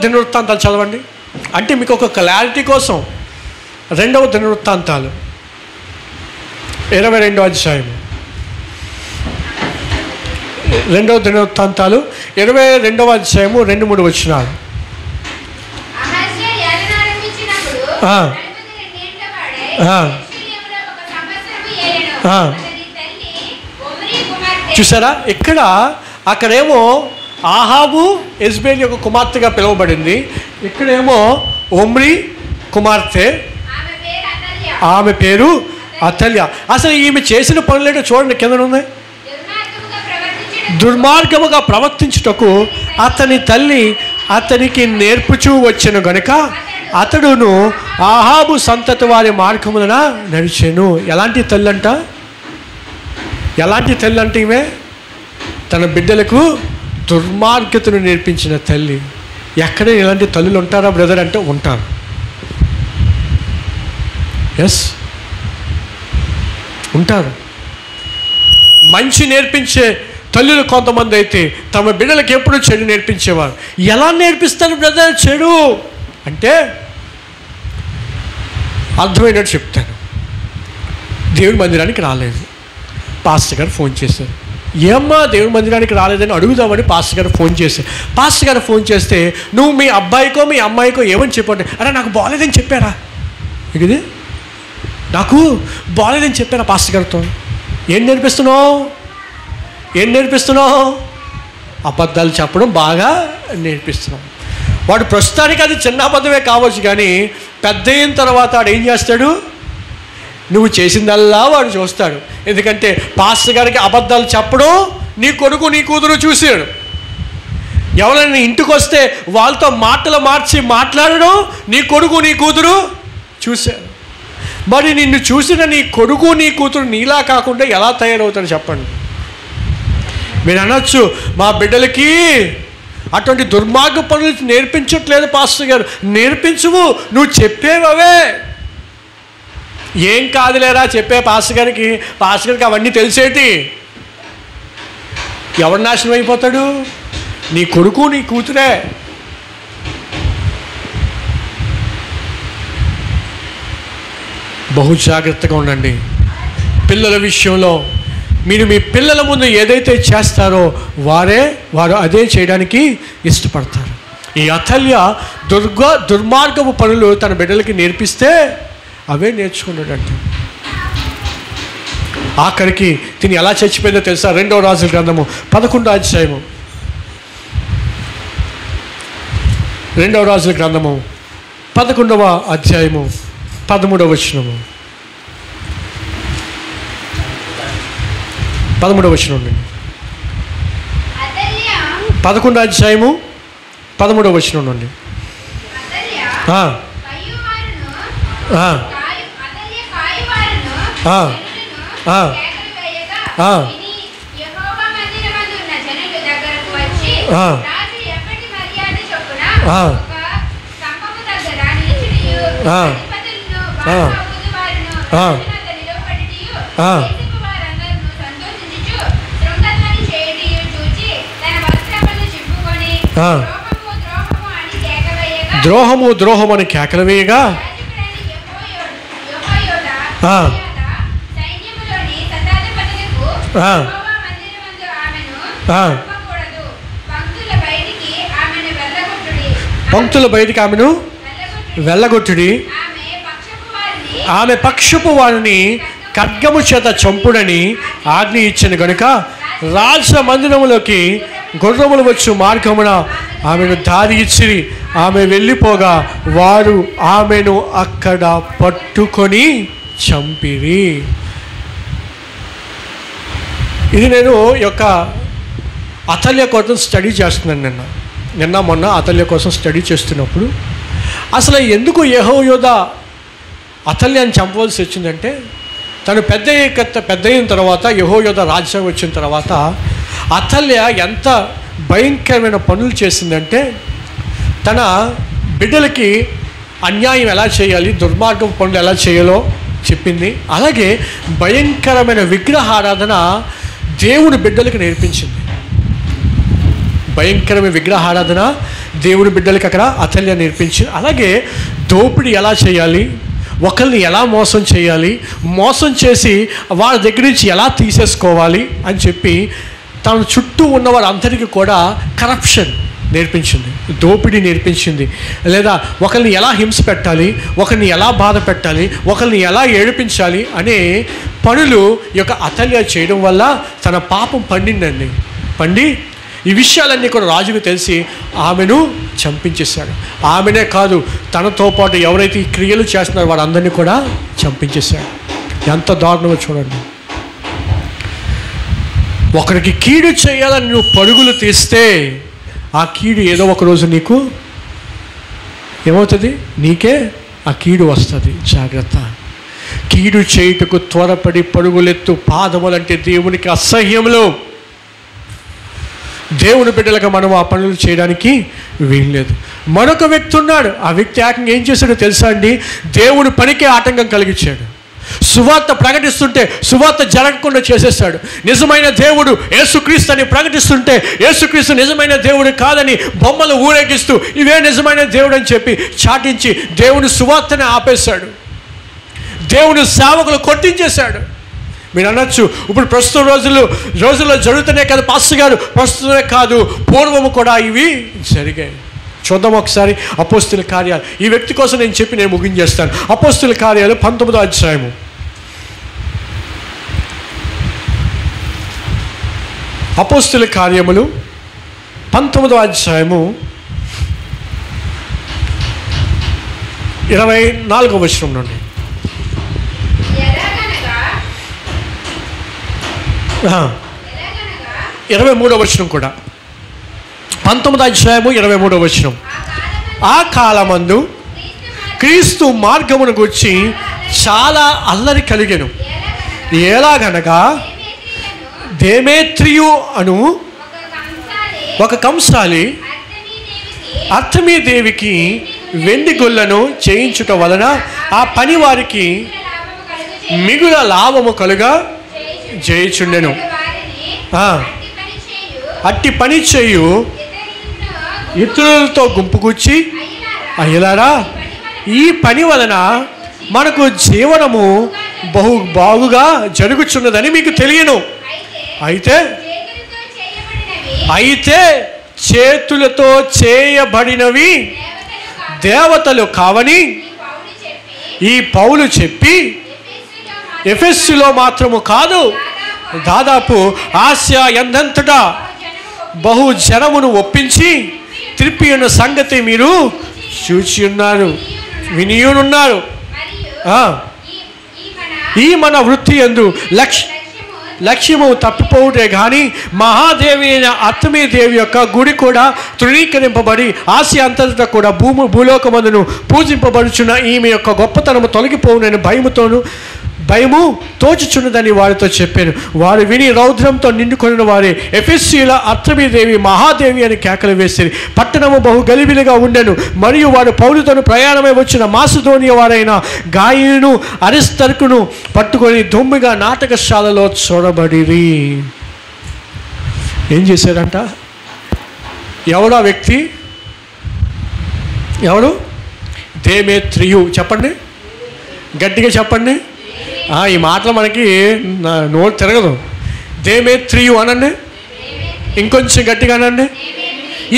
దినవృత్తాంతాలు చదవండి. అంటే మీకు ఒక క్లారిటీ కోసం 2వ దినవృత్తాంతాలు 22వ అధ్యాయము 2వ దినవృత్తాంతాలు 22వ అధ్యాయము 2-3 వచనాలు. చూసారా, అక్కడేమో ఆహాబు యెజ్బేల్ యొక్క కుమార్తెగా పిలువబడింది. ఇక్కడేమో ఒమ్రీ కుమార్తె, ఆమె పేరు అతల్య. అసలు ఈమె చేసిన పనులేటో చూడండి, కింద ఉంది. దుర్మార్గముగా ప్రవర్తించుటకు అతని తల్లి అతనికి నేర్పుచూ వచ్చెను గనుక అతడును ఆహాబు సంతతి వారి మార్గమున నడిచెను. ఎలాంటి తల్లి అంటే ఈమె తన బిడ్డలకు దుర్మార్గతను నేర్పించిన తల్లి. ఎక్కడ ఇలాంటి తల్లులు ఉంటారా బ్రదర్ అంటే ఉంటారు. ఎస్, ఉంటారు. మంచి నేర్పించే తల్లులు కొంతమంది అయితే తమ బిడ్డలకు ఎప్పుడు చెడు నేర్పించేవారు. ఎలా నేర్పిస్తారు బ్రదర్ చెడు అంటే అర్థమైనట్టు చెప్తాను. దేవుడి మందిరానికి రాలేదు, పాస్టర్ గారు ఫోన్ చేశారు. ఏమ్మా దేవుడి మందిరానికి రాలేదని అడుగుదామని పాస్టర్ గారు ఫోన్ చేశారు. పాస్టర్ గారు ఫోన్ చేస్తే నువ్వు మీ అబ్బాయికో మీ అమ్మాయికో ఏమని చెప్పండి. అరే నాకు బాగాలేదని చెప్పారా, ఇది నాకు బాగాలేదని చెప్పారా పాస్టర్ గారితో. ఏం నేర్పిస్తున్నావు? అబద్ధాలు చెప్పడం బాగా నేర్పిస్తున్నాం. వాడు ప్రస్తుతానికి అది చిన్న అబద్ధమే కావచ్చు, కానీ పెద్ద అయిన తర్వాత వాడు ఏం చేస్తాడు, నువ్వు చేసిందల్లా వాడు చూస్తాడు. ఎందుకంటే పాస్టర్ గారికి అబద్ధాలు చెప్పడం నీ కొడుకు నీ కూతురు చూశాడు. ఎవరైనా ఇంటికి వస్తే వాళ్ళతో మాటలు మార్చి మాట్లాడడం నీ కొడుకు నీ కూతురు చూశారు. మరి నిన్ను చూసిన నీ కొడుకు నీ కూతురు నీలా కాకుండా ఎలా తయారవుతాడు చెప్పండి. మీరు అనొచ్చు, మా బిడ్డలకి అటువంటి దుర్మార్గ పనులు నేర్పించట్లేదు పాస్టర్ గారు. నేర్పించువు, నువ్వు చెప్పేవే. ఏం కాదులేరా చెప్పే పాస్టర్ గారికి అవన్నీ తెలిసేటి. ఎవరు నాశనం అయిపోతాడు? నీ కొడుకు నీ కూతురే. బహు జాగ్రత్తగా ఉండండి పిల్లల విషయంలో. మీరు మీ పిల్లల ముందు ఏదైతే చేస్తారో వారు అదే చేయడానికి ఇష్టపడతారు. ఈ అతల్య దుర్మార్గపు పనులు తన బిడ్డలకి నేర్పిస్తే అవే నేర్చుకున్నాడంట. ఆఖరికి తిని ఎలా చచ్చిపోయిందో తెలుసా? 2వ రాజుల గ్రంథము 11వ అధ్యాయము 2వ రాజుల గ్రంథము 11వ అధ్యాయము 13వ వచనము 13వ వచనం ఉండండి. 11వ అధ్యాయము 13వ వచనం నుండి. ద్రోహము అని కేకలు వేయగా పంక్తుల బయటికి ఆమెను వెళ్ళగొట్టుడి. ఆమె పక్షపు వారిని ఖడ్గము చేత చంపుడని ఆజ్ఞ ఇచ్చిన గనుక రాజ మందిరములోకి గుర్రములు వచ్చు మార్గమున ఆమెను దారి ఇచ్చిరి. ఆమె వెళ్ళిపోగా వారు ఆమెను అక్కడ పట్టుకొని చంపిరి. ఇది నేను యొక్క అతల్య కోసం స్టడీ చేస్తున్నాను. నిన్న మొన్న అతల్య కోసం స్టడీ చేస్తున్నప్పుడు అసలు ఎందుకు యెహోయోదా అతల్యాన్ని చంపవలసి వచ్చిందంటే, తను పెద్ద అయిన తర్వాత యెహోయోదా రాజ్యం వచ్చిన తర్వాత అతల్య ఎంత భయంకరమైన పనులు చేసిందంటే, తన బిడ్డలకి అన్యాయం ఎలా చేయాలి, దుర్మార్గం పనులు ఎలా చేయాలో చెప్పింది. అలాగే భయంకరమైన విగ్రహారాధన దేవుని బిడ్డలకు నేర్పించింది. భయంకరమైన విగ్రహారాధన దేవుని బిడ్డలకి అక్కడ అతల్య నేర్పించింది. అలాగే దోపిడీ ఎలా చేయాలి, ఒకరిని ఎలా మోసం చేయాలి, మోసం చేసి వాళ్ళ దగ్గర నుంచి ఎలా తీసేసుకోవాలి అని చెప్పి తన చుట్టూ ఉన్న వారందరికీ కూడా కరప్షన్ నేర్పించింది, దోపిడీ నేర్పించింది. లేదా ఒకరిని ఎలా హింస పెట్టాలి, ఒకరిని ఎలా బాధ పెట్టాలి, ఒకరిని ఎలా ఏడిపించాలి అనే పనులు ఈ యొక్క అతల్య చేయడం వల్ల తన పాపం పండిందండి. పండి ఈ విషయాలన్నీ కూడా రాజుకు తెలిసి ఆమెను చంపించేశాడు. ఆమెనే కాదు, తనతో పాటు ఎవరైతే ఈ క్రియలు చేస్తున్నారో వారందరినీ కూడా చంపించేశాడు. ఎంత దారుణమో చూడండి. ఒకరికి కీడు చేయాలని నువ్వు పరుగులు తీస్తే ఆ కీడు ఏదో ఒక రోజు నీకు ఏమవుతుంది, నీకే ఆ కీడు వస్తుంది. జాగ్రత్త. కీడు చేయుటకు త్వరపడి పరుగులెత్తు పాదములంటే దేవునికి అసహ్యములు. దేవుని బిడ్డలకు మనం ఆ పనులు చేయడానికి వీల్లేదు. మరొక వ్యక్తి ఉన్నాడు. ఆ వ్యక్తి ఏకంగా ఏం చేశాడో తెలుసా అండి, దేవుని పనికే ఆటంకం కలిగించాడు. సువార్త ప్రకటిస్తుంటే సువార్త జరగకుండా చేసేస్తాడు. నిజమైన దేవుడు యేసుక్రీస్తు అని ప్రకటిస్తుంటే యేసుక్రీస్తు నిజమైన దేవుడు కాదని బొమ్మలు ఊరేగిస్తూ ఇవే నిజమైన దేవుడు అని చెప్పి చాటించి దేవుని సువార్తని ఆపేశాడు. దేవుని సేవకులు కొట్టించేశాడు. మీరు అనొచ్చు, ఇప్పుడు ప్రస్తుత రోజుల్లో జరుగుతున్నాయి కదా పాస్టర్ గారు. ప్రస్తుతమే కాదు, పూర్వము కూడా ఇవి జరిగాయి. చూద్దాం ఒకసారి అపోస్తుల కార్యాలు. ఈ వ్యక్తి కోసం నేను చెప్పి నేను ముగించేస్తాను. అపోస్తుల కార్యాలు 19వ అధ్యాయము. అపోస్తుల కార్యములు 19వ అధ్యాయము 24వ వచనం నుండి 23వ వచనం కూడా. 19వ అధ్యాయము 23వ వచనం. ఆ కాలమందు క్రీస్తు మార్గమును గురించి చాలా అల్లరి కలిగెను. ఎలాగనగా దేమేత్రియు అను ఒక కంసాలి అర్తమీ దేవికి వెండి గొల్లను చేయించుట వలన ఆ పని వారికి మిగుల లాభము కలుగా చేయుచుండెను. అట్టి పని చేయు ఇతరులతో గుంపుకూర్చి, అయ్యలారా, ఈ పని వలన మనకు జీవనము బాగుగా జరుగుచున్నదని మీకు తెలియను. అయితే చేతులతో చేయబడినవి దేవతలు కావని ఈ పౌలు చెప్పి ఎఫెస్సులో మాత్రము కాదు, దాదాపు ఆసియా ఎందంతటా బహు జనమును ఒప్పించి త్రిప్పి ఉన్న సంగతి మీరు చూచి ఉన్నారు, వినియునున్నారు. ఈ మన వృత్తి యందు లక్ష్యము తప్పిపోవుటే కానీ మహాదేవి అయిన అర్తమీ దేవి యొక్క గుడి కూడా తృణీకరింపబడి ఆసియా అంతటా కూడా భూలోకమందును పూజింపబడుచున్న ఈమె యొక్క గొప్పతనము తొలగిపోవునని భయము తోచుచున్నదని వారితో చెప్పాను. వారు విని రౌద్రంతో నిండుకొనిన వారే ఎఫెస్సీల అర్తమీ దేవి మహాదేవి అని కేకలు వేసిరి. పట్టణము బహు గలిబిలిగా ఉండెను. మరియు వారు పౌలుతోను ప్రయాణమై వచ్చిన మాసిదోనియా వారైన గాయును అరిస్తర్కును పట్టుకొని దొమ్మిగా నాటకశాలలో చూడబడిరి. ఏం చేశారంట? ఎవడా వ్యక్తి? ఎవడు? దేమేత్రియు. చెప్పండి, గట్టిగా చెప్పండి. ఈ మాటలు మనకి నోరు తిరగదు. దేమేత్రియు అనండి, ఇంకొంచెం గట్టిగా అనండి.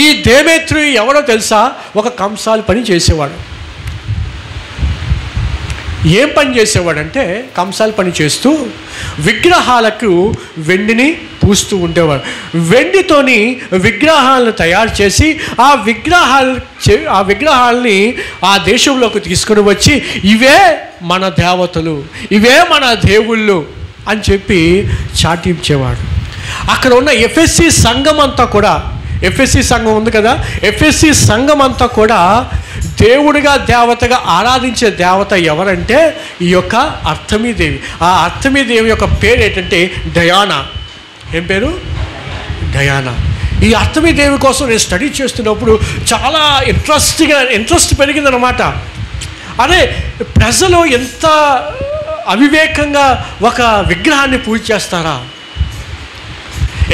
ఈ దేమేత్రియు ఎవడో తెలుసా? ఒక కంసాలి పని చేసేవాడు. ఏం పని చేసేవాడంటే కంసాల పని చేస్తూ విగ్రహాలకు వెండిని పూస్తూ ఉండేవాడు. వెండితోని విగ్రహాలను తయారు చేసి ఆ విగ్రహాలని ఆ దేశంలోకి తీసుకుని వచ్చి ఇవే మన దేవతలు, ఇవే మన దేవుళ్ళు అని చెప్పి చాటించేవాడు. అక్కడ ఉన్న ఎఫ్ఎస్సి సంఘం అంతా కూడా, ఎఫ్ఎస్సి సంఘం ఉంది కదా, ఎఫ్ఎస్సి సంఘం అంతా కూడా దేవుడిగా దేవతగా ఆరాధించే దేవత ఎవరంటే ఈ యొక్క అర్తమీదేవి. ఆ అర్తమీదేవి యొక్క పేరు ఏంటంటే డయానా. ఏం పేరు? డయానా. ఈ అర్తమీదేవి కోసం నేను స్టడీ చేస్తున్నప్పుడు చాలా ఇంట్రెస్ట్ పెరిగిందనమాట. అదే ప్రజలు ఎంత అవివేకంగా ఒక విగ్రహాన్ని పూజ చేస్తారా.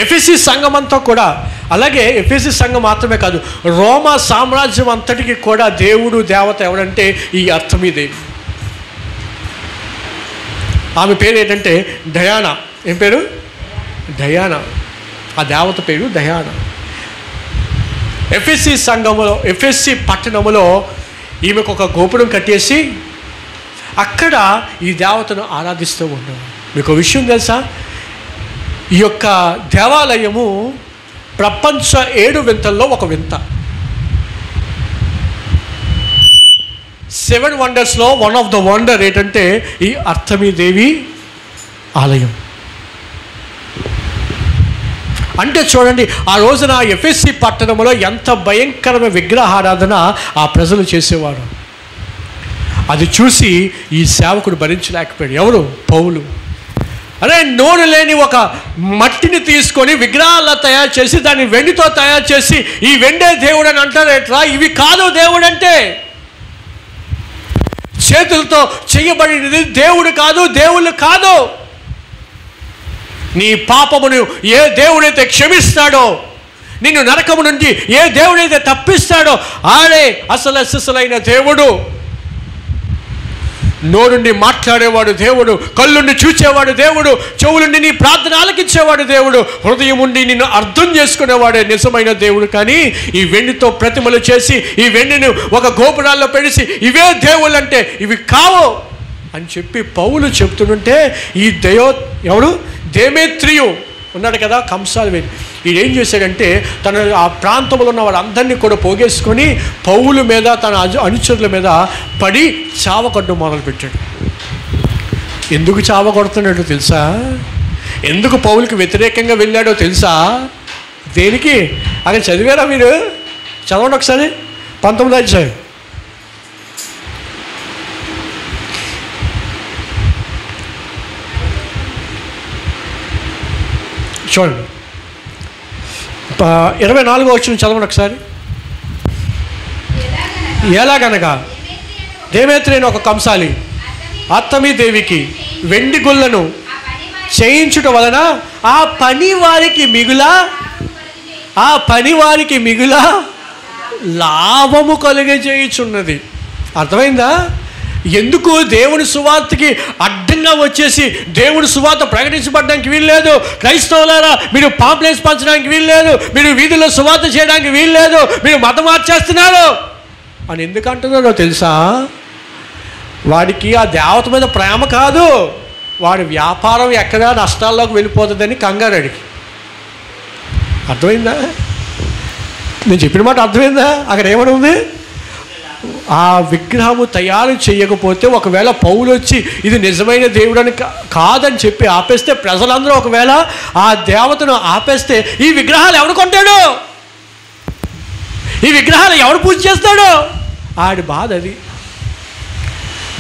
ఎఫెసీ సంఘం అంతా కూడా, అలాగే ఎఫెసీ సంఘం మాత్రమే కాదు, రోమా సామ్రాజ్యం అంతటికి కూడా దేవుడు దేవత ఎవరంటే ఈ అర్తమీదేవి. ఆమె పేరు ఏంటంటే డయానా. ఏం పేరు? డయానా. ఆ దేవత పేరు డయానా. ఎఫెసీ సంఘములో, ఎఫెసీ పట్టణములో ఈమెకు ఒక గోపురం కట్టేసి అక్కడ ఈ దేవతను ఆరాధిస్తూ ఉన్నాం. మీకు విషయం తెలుసా? ఈ యొక్క దేవాలయము ప్రపంచ 7 వింతల్లో ఒక వింత. 7 వండర్స్లో వన్ ఆఫ్ ద వండర్ ఏంటంటే ఈ అర్తమీదేవి ఆలయం. అంటే చూడండి, ఆ రోజున ఎఫెసీ పట్టణంలో ఎంత భయంకరమైన విగ్రహారాధన ఆ ప్రజలు చేసేవారు. అది చూసి ఈ సేవకుడు భరించలేకపోయాడు. ఎవరు? పౌలు. అరే, నోరు లేని ఒక మట్టిని తీసుకొని విగ్రహాల తయారు చేసి దాన్ని వెండితో తయారు చేసి ఈ వెండే దేవుడు అని అంటారేట్రా? ఇవి కాదు దేవుడు అంటే. చేతులతో చేయబడినది దేవుడు కాదు, దేవుళ్ళు కాదు. నీ పాపమును ఏ దేవుడైతే క్షమిస్తాడో, నిన్ను నరకము నుండి ఏ దేవుడైతే తప్పిస్తాడో ఆడే అసలైన దేవుడు. నోరుండి మాట్లాడేవాడు దేవుడు, కళ్ళుండి చూచేవాడు దేవుడు, చెవులుండి నీ ప్రార్థన ఆలకించేవాడు దేవుడు, హృదయం ఉండి నిన్ను అర్థం చేసుకునేవాడే నిజమైన దేవుడు. కానీ ఈ వెండితో ప్రతిమలు చేసి ఈ వెండిని ఒక గోపురాల్లో పెడిసి ఇవే దేవుళ్ళు అంటే ఇవి కావు అని చెప్పి పౌలు చెప్తుంటే ఈ ఎవరు? దేమేత్రియు ఉన్నాడు కదా, కంసాల వెండి. ఈయన ఏం చేశాడంటే తన ఆ ప్రాంతంలో ఉన్న వాళ్ళందరినీ కూడా పోగేసుకొని పౌలు మీద తన అనుచరుల మీద పడి చావకొట్టు మొదలుపెట్టాడు. ఎందుకు చావకొడుతున్నాడో తెలుసా? ఎందుకు పౌలుకి వ్యతిరేకంగా వెళ్ళాడో తెలుసా? దేనికి? అక్కడ చదివారా మీరు? చదవండి ఒకసారి 19వ అధ్యాయం. చూడండి, 24వ వచనం చదవండి ఒకసారి. ఎలాగనగా దేమేత్రి ఒక కంసాలి అర్తమీదేవికి వెండి గుళ్ళను చేయించుట వలన ఆ పని వారికి మిగుల లాభము కలిగజేయుచున్నది. అర్థమైందా? ఎందుకు దేవుని సువార్తకి అడ్డంగా వచ్చేసి దేవుని సువార్త ప్రకటించబడడానికి వీల్లేదు, క్రైస్తవులారా మీరు పాంప్లెట్స్ పంచడానికి వీల్లేదు, మీరు వీధుల్లో సువార్త చేయడానికి వీల్లేదు, మీరు మతం మార్చేస్తున్నారు అని ఎందుకు అంటున్నారో తెలుసా? వాడికి ఆ దేవత మీద ప్రేమ కాదు, వాడి వ్యాపారం ఎక్కడ నష్టాల్లోకి వెళ్ళిపోతుందని కంగారడికి. అర్థమైందా? నేను చెప్పిన మాట అర్థమైందా? అక్కడ ఏమని ఉంది? ఆ విగ్రహము తయారు చేయకపోతే ఒకవేళ పౌలు వచ్చి ఇది నిజమైన దేవుడని కాదని చెప్పి ఆపేస్తే, ప్రజలందరూ ఒకవేళ ఆ దేవతను ఆపేస్తే ఈ విగ్రహాలు ఎవడు కొంటాడు? ఈ విగ్రహాలు ఎవడు పూజ చేస్తాడు? ఆడి బాధ అది.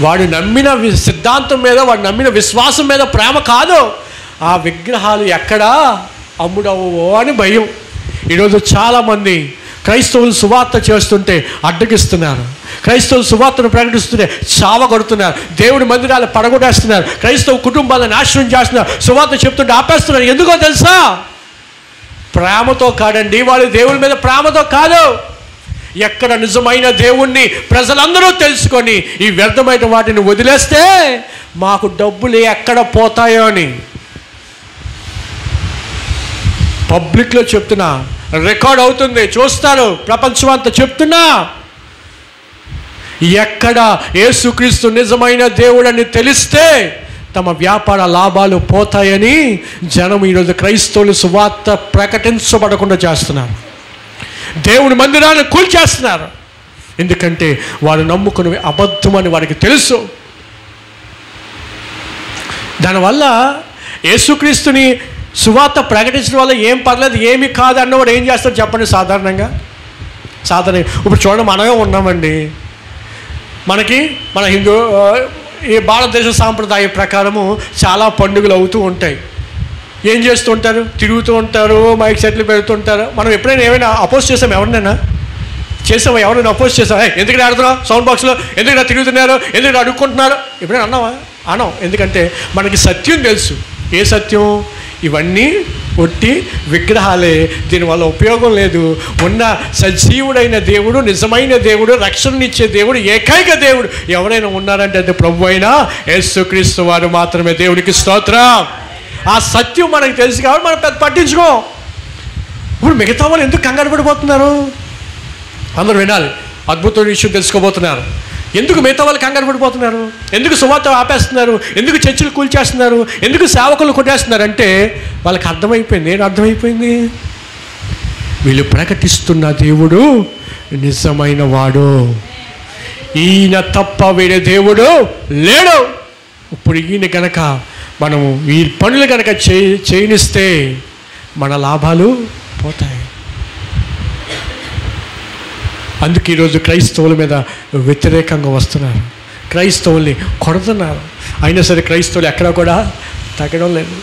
వాడు నమ్మిన సిద్ధాంతం మీద, వాడు నమ్మిన విశ్వాసం మీద ప్రేమ కాదు, ఆ విగ్రహాలు ఎక్కడా అమ్ముడవో అని భయం. ఈరోజు చాలామంది క్రైస్తవులు సువార్త చేస్తుంటే అడ్డగిస్తున్నారు, క్రైస్తవులు సువార్తను ప్రకటిస్తుంటే చావగొడుతున్నారు, దేవుడి మందిరాలు పడగొట్టేస్తున్నారు, క్రైస్తవ కుటుంబాలను నాశనం చేస్తున్నారు, సువార్త చెప్తుంటే ఆపేస్తున్నారు. ఎందుకో తెలుసా? ప్రేమతో కాదండి, వాళ్ళు దేవుడి మీద ప్రేమతో కాదు. ఎక్కడ నిజమైన దేవుణ్ణి ప్రజలందరూ తెలుసుకొని ఈ వ్యర్థమైన వాటిని వదిలేస్తే మాకు డబ్బులు ఎక్కడ పోతాయో అని పబ్లిక్లో చెప్తున్నా, రికార్డ్ అవుతుంది, చూస్తారు ప్రపంచం అంతా చెప్తున్నా. ఎక్కడ యేసుక్రీస్తు నిజమైన దేవుడని తెలిస్తే తమ వ్యాపార లాభాలు పోతాయని జనం ఈరోజు క్రైస్తవులు సువార్త ప్రకటించబడకుండా చేస్తున్నారు. దేవుని మందిరాన్ని కూల్చేస్తున్నారు. ఎందుకంటే వారు నమ్ముకున్నవి అబద్ధమని వారికి తెలుసు. దానివల్ల యేసుక్రీస్తుని సువార్త ప్రకటించడం వల్ల ఏం పర్లేదు, ఏమి కాదు అన్నవాడు ఏం చేస్తాడు చెప్పండి? సాధారణంగా ఇప్పుడు చూడండి, మనమే ఉన్నామండి. మన హిందూ ఈ భారతదేశ సాంప్రదాయ ప్రకారము చాలా పండుగలు అవుతూ ఉంటాయి. ఏం చేస్తూ ఉంటారు? తిరుగుతూ ఉంటారు, మైక్ సెట్లు పెడుతుంటారు. మనం ఎప్పుడైనా ఏమైనా అపోజ్ చేసాం? ఎవరినైనా చేసామా? ఎవరైనా అపోజ్ చేసాం? ఎందుకు ఆడుతున్నావు సౌండ్ బాక్స్లో, ఎందుకు తిరుగుతున్నారు, ఎందుకు అడుక్కుంటున్నారు? ఎప్పుడైనా అన్నావా? అనం. ఎందుకంటే మనకి సత్యం తెలుసు. ఏ సత్యం? ఇవన్నీ ఒట్టి విగ్రహాలే, దీనివల్ల ఉపయోగం లేదు. ఉన్న సజీవుడైన దేవుడు, నిజమైన దేవుడు, రక్షణనిచ్చే దేవుడు, ఏకైక దేవుడు ఎవరైనా ఉన్నారంటే అది ప్రభు అయినా యేసుక్రీస్తు వారు మాత్రమే. దేవుడికి స్తోత్రం. ఆ సత్యం మనకు తెలుసు కాబట్టి మనం పెద్ద పట్టించుకో. ఇప్పుడు మిగతా వాళ్ళు ఎందుకు కంగారు పడిపోతున్నారు? అందరూ వినాలి, అద్భుతమైన విషయం తెలుసుకోబోతున్నారు. ఎందుకు మిగతా వాళ్ళు కంగారు పడిపోతున్నారు? ఎందుకు సువార్త ఆపేస్తున్నారు? ఎందుకు చర్చలు కూల్చేస్తున్నారు? ఎందుకు సేవకులు కొట్టేస్తున్నారు? అంటే వాళ్ళకి అర్థమైపోయింది. ఏం అర్థమైపోయింది? వీళ్ళు ప్రకటిస్తున్న దేవుడు నిజమైన వాడు, ఈయన తప్ప వేరే దేవుడు లేడు. ఇప్పుడు ఈయన కనుక మనము ఈ పనులు కనుక చేయనిస్తే మన లాభాలు పోతాయి. అందుకే ఈరోజు క్రైస్తవుల మీద వ్యతిరేకంగా వస్తున్నారు, క్రైస్తవుల్ని కొడుతున్నారు. అయినా సరే క్రైస్తవులు ఎక్కడా కూడా తగ్గడం లేదు.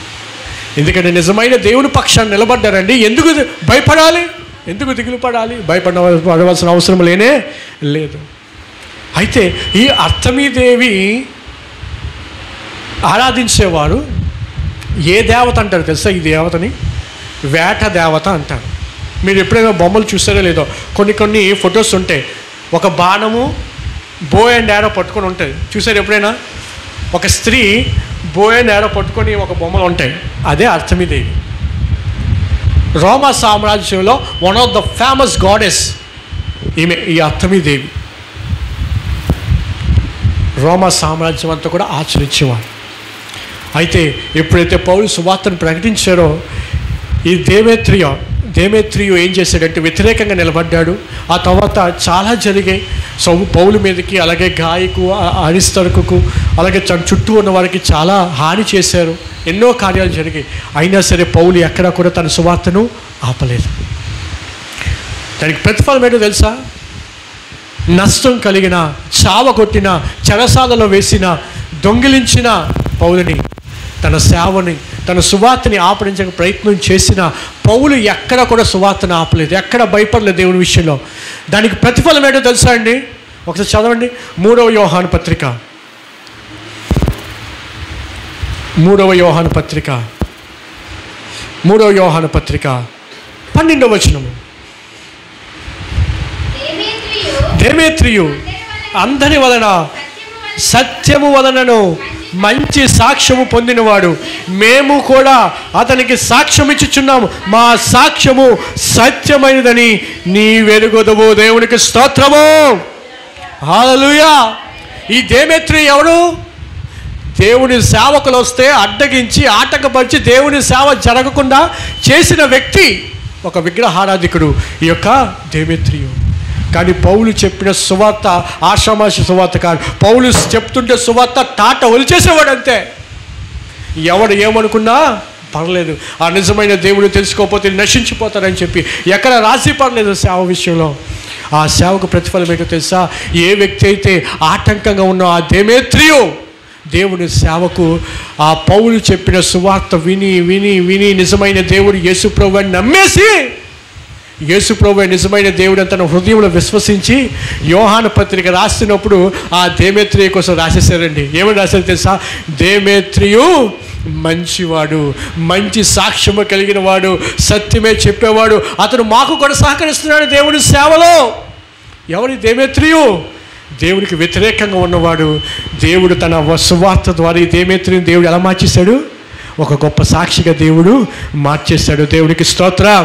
ఎందుకంటే నిజమైన దేవుని పక్షాన్ని నిలబడ్డారండి. ఎందుకు భయపడాలి? ఎందుకు దిగులు పడాలి? పడవలసిన అవసరం లేనే లేదు. అయితే ఈ అర్తమీదేవి ఆరాధించేవారు ఏ దేవత అంటారు తెలుసా? ఈ దేవతని వేట దేవత అంటారు. మీరు ఎప్పుడైనా బొమ్మలు చూస్తారో లేదో, కొన్ని ఫొటోస్ ఉంటాయి. ఒక బాణము, బో అండ్ యారో పట్టుకొని ఉంటుంది. చూసారు ఎప్పుడైనా? ఒక స్త్రీ బో అండ్ యారో పట్టుకొని ఒక బొమ్మలు ఉంటాయి. అదే అర్తమీదేవి. రోమా సామ్రాజ్యంలో one of the famous goddess ఈమె, ఈ అర్తమీదేవి. రోమా సామ్రాజ్యం అంతా కూడా ఆచరించేవారు. అయితే ఎప్పుడైతే పౌలు సువార్తను ప్రకటించారో ఈ దేమేత్రియు ఏం చేశాడంటే వ్యతిరేకంగా నిలబడ్డాడు. ఆ తర్వాత చాలా జరిగాయి పౌలు మీదకి. అలాగే గాయకు, అరిస్తర్కుకు, అలాగే చుట్టూ ఉన్న వారికి చాలా హాని చేశారు. ఎన్నో కార్యాలు జరిగాయి. అయినా సరే పౌలు ఎక్కడా కూడా తన సువార్తను ఆపలేదు. దానికి ప్రతిఫలం ఏంటో తెలుసా? నష్టం కలిగిన, చావగొట్టిన, చెరసాలలో వేసిన, దొంగిలించిన పౌలుని, తన సేవని, తన సువార్తని ఆపరించక ప్రయత్నం చేసిన పౌలు ఎక్కడ కూడా సువార్తను ఆపలేదు, ఎక్కడ భయపడలేదు దేవుని విషయంలో. దానికి ప్రతిఫలం ఏంటో తెలుసా అండి? ఒకసారి చదవండి. 3వ యోహాను పత్రిక 12వ వచనము. దేమేత్రియు అందరి వలన సత్యము వలనను మంచి సాక్ష్యము పొందినవాడు, మేము కూడా అతనికి సాక్ష్యం ఇచ్చుచున్నాము, మా సాక్ష్యము సత్యమైనదని నీ వెలుగొదవు. దేవునికి స్తోత్రము. హల్లెలూయా. ఈ దేమేత్రియు ఎవరు? దేవుని సేవకులు వస్తే అడ్డగించి ఆటంకపరిచి దేవుని సేవ జరగకుండా చేసిన వ్యక్తి, ఒక విగ్రహారాధికుడు ఈ యొక్క దేమేత్రియు. కానీ పౌలు చెప్పిన సువార్త ఆషామాషి సువార్త కాదు. పౌలు చెప్తుంటే సువార్త టాట ఒలిచేసేవాడు అంతే. ఎవడు ఏమనుకున్నా పర్లేదు, ఆ నిజమైన దేవుడు తెలుసుకోకపోతే నశించిపోతారని చెప్పి ఎక్కడ రాసి పర్లేదు సేవ విషయంలో. ఆ సేవకు ప్రతిఫలం ఏంటో తెలుసా? ఏ వ్యక్తి అయితే ఆటంకంగా ఉన్న ఆ దేమేత్రియు దేవుని సేవకు ఆ పౌలు చెప్పిన సువార్త విని విని విని నిజమైన దేవుడు యేసుప్రభు అని నమ్మేసి, యేసుప్రభు నిజమైన దేవుడు అని తన హృదయంలో విశ్వసించి యోహాను పత్రిక రాస్తున్నప్పుడు ఆ దేమేత్రియు కోసం రాసేసారండి. ఏమని రాశారు తెలుసా? దేమేత్రియు మంచివాడు, మంచి సాక్ష్యము కలిగిన వాడు, సత్యమే చెప్పేవాడు, అతను మాకు కూడా సహకరిస్తున్నాడు దేవుని సేవలో. ఎవరి దేమేత్రియు? దేవుడికి వ్యతిరేకంగా ఉన్నవాడు. దేవుడు తన సువార్త ద్వారా ఈ దేమేత్రిని దేవుడు ఎలా మార్చేశాడు? ఒక గొప్ప సాక్షిగా దేవుడు మార్చేశాడు. దేవుడికి స్తోత్రం.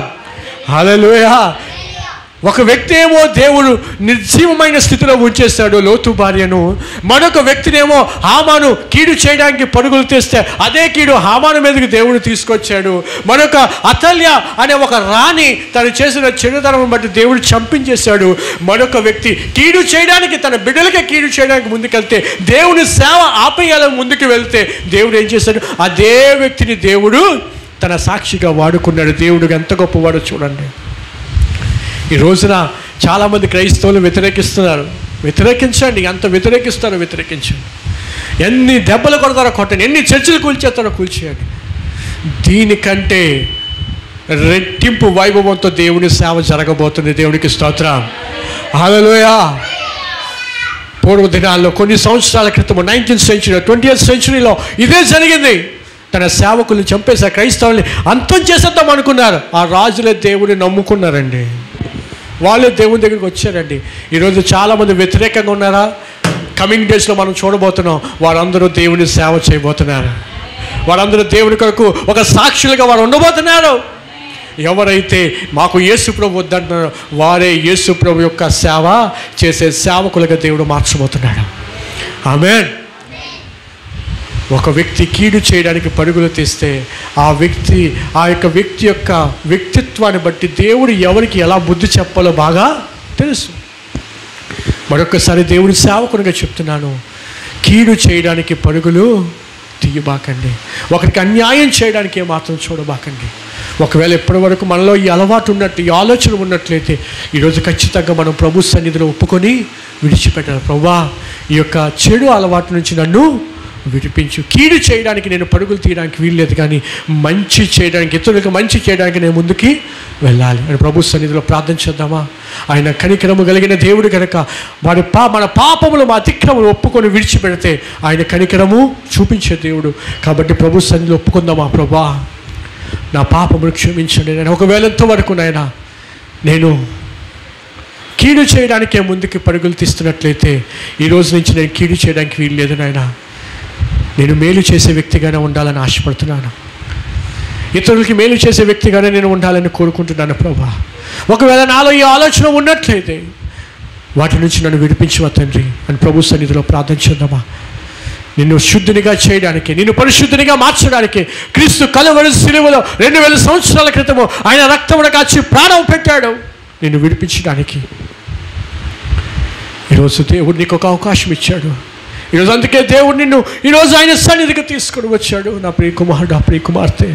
హల్లెలూయా. ఒక వ్యక్తి ఏమో దేవుడు నిర్జీవమైన స్థితిలో ఉంచేస్తాడు లోతు భార్యను. మరొక వ్యక్తినేమో హామాను కీడు చేయడానికి పరుగులు తీస్తే అదే కీడు హామాను మీదకి దేవుడు తీసుకొచ్చాడు. మరొక అతల్య అనే ఒక రాణి తను చేసిన చెడుతనం బట్టి దేవుడు చంపించేశాడు. మరొక వ్యక్తి కీడు చేయడానికి, తన బిడ్డలకే కీడు చేయడానికి ముందుకెళ్తే, దేవుని సేవ ఆపేయాలని ముందుకు వెళ్తే దేవుడు ఏం చేశాడు? అదే వ్యక్తిని దేవుడు తన సాక్షిగా వాడుకున్నాడు. దేవుడు ఎంత గొప్పవాడో చూడండి. ఈ రోజున చాలామంది క్రైస్తవులు వ్యతిరేకిస్తున్నారు. వ్యతిరేకించండి, ఎంత వ్యతిరేకిస్తారో వ్యతిరేకించండి. ఎన్ని దెబ్బలు కొడతారో కొట్టండి, ఎన్ని చర్చలు కూల్చేస్తారో కూల్చేయండి. దీనికంటే రెట్టింపు వైభవంతో దేవుని సేవ జరగబోతుంది. దేవునికి స్తోత్రం, హల్లెలూయా. పూర్వ దినాల్లో కొన్ని సంవత్సరాల క్రితం 19th century 20th centuryలో ఇదే జరిగింది. తన సేవకుల్ని చంపేశారు, క్రైస్తవుల్ని అంతం చేసేద్దాం అనుకున్నారు. ఆ రాజులే దేవుడిని నమ్ముకున్నారండి, వాళ్ళే దేవుని దగ్గరికి వచ్చారండి. ఈరోజు చాలామంది వ్యతిరేకంగా ఉన్నారా? కమింగ్ డేస్లో మనం చూడబోతున్నాం. వారందరూ దేవుని సేవ చేయబోతున్నారు. వారందరూ దేవుని కొరకు ఒక సాక్షులుగా వారు ఉండబోతున్నారు. ఎవరైతే మాకు యేసు ప్రభు వద్దంటున్నారో వారే యేసు ప్రభు యొక్క సేవ చేసే సేవకులుగా దేవుడు మార్చబోతున్నాడు. ఆమేన్. ఒక వ్యక్తి కీడు చేయడానికి పరుగులు తీస్తే ఆ యొక్క వ్యక్తి యొక్క వ్యక్తిత్వాన్ని బట్టి దేవుడు ఎవరికి ఎలా బుద్ధి చెప్పాలో బాగా తెలుసు. మరొకసారి దేవుడి సేవకునిగా చెప్తున్నాను, కీడు చేయడానికి పరుగులు తీయబాకండి. ఒకరికి అన్యాయం చేయడానికి ఏమాత్రం చూడబాకండి. ఒకవేళ ఇప్పటి వరకు మనలో ఈ అలవాటు ఉన్నట్టు, ఈ ఆలోచన ఉన్నట్లయితే ఈరోజు ఖచ్చితంగా మనం ప్రభు సన్నిధిలో ఒప్పుకొని విడిచిపెట్టాలి. ప్రభువా, ఈ యొక్క చెడు అలవాటు నుంచి నన్ను విడిపించు. కీడు చేయడానికి నేను పరుగులు తీయడానికి వీల్లేదు, కానీ మంచి చేయడానికి, ఇతరులకు మంచి చేయడానికి నేను ముందుకి వెళ్ళాలి అని ప్రభు సన్నిధిలో ప్రార్థన చేద్దామా? ఆయన కనికరము కలిగిన దేవుడు కనుక మన పాపములు, మా అతిక్రములు ఒప్పుకొని విడిచిపెడితే ఆయన కనికరము చూపించే దేవుడు. కాబట్టి ప్రభు సన్నిధిలో ఒప్పుకుందామా? ప్రభా, నా పాపములు క్షమించండి. నేను ఒకవేళ ఎంతవరకు నాయన నేను కీడు చేయడానికే ముందుకి పరుగులు తీస్తున్నట్లయితే ఈ రోజు నుంచి నేను కీడు చేయడానికి వీల్లేదు నాయన. నేను మేలు చేసే వ్యక్తిగానే ఉండాలని ఆశపడుతున్నాను. ఇతరులకి మేలు చేసే వ్యక్తిగానే నేను ఉండాలని కోరుకుంటున్నాను ప్రభా. ఒకవేళ నాలో ఈ ఆలోచన ఉన్నట్లయితే వాటి నుంచి నన్ను విడిపించవా తండ్రి అని ప్రభు సన్నిధిలో ప్రార్థన చేద్దామా? నిన్ను శుద్ధినిగా చేయడానికి, నిన్ను పరిశుద్ధినిగా మార్చడానికి క్రీస్తు కలువరి శిలువలో 2000 సంవత్సరాల క్రితము ఆయన రక్తమును కాచి ప్రాణం పెట్టాడు నిన్ను విడిపించడానికి. ఈరోజు దేవుడు నీకు ఒక అవకాశం ఇచ్చాడు. ఈరోజు అందుకే దేవుడు నిన్ను ఈరోజు ఆయన సన్నిధికి తీసుకొని వచ్చాడు. నా ప్రియ కుమారుడు, నా ప్రియ కుమార్తె,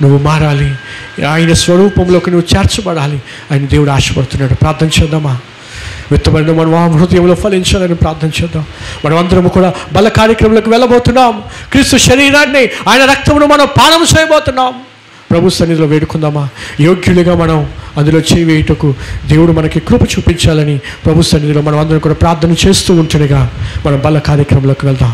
నువ్వు మారాలి, ఆయన స్వరూపంలోకి నువ్వు చేర్చబడాలి అని దేవుడు ఆశపడుతున్నాడు. ప్రార్థన చేద్దామా? విత్తబడిన మనం ఆ హృదయంలో ఫలించాలని ప్రార్థన చేద్దాం. మనం అందరం కూడా బల కార్యక్రమంలోకి వెళ్ళబోతున్నాం. క్రీస్తు శరీరాన్ని, ఆయన రక్తమును మనం పానం చేయబోతున్నాం. ప్రభు సన్నిధిలో వేడుకుందామా? యోగ్యులుగా మనం అందులో చేయవేయుటకు దేవుడు మనకి కృప చూపించాలని ప్రభు సన్నిధిలో మనం అందరం కూడా ప్రార్థన చేస్తూ ఉంటుండగా మనం బల కార్యక్రమంలోకి వెళ్దాం.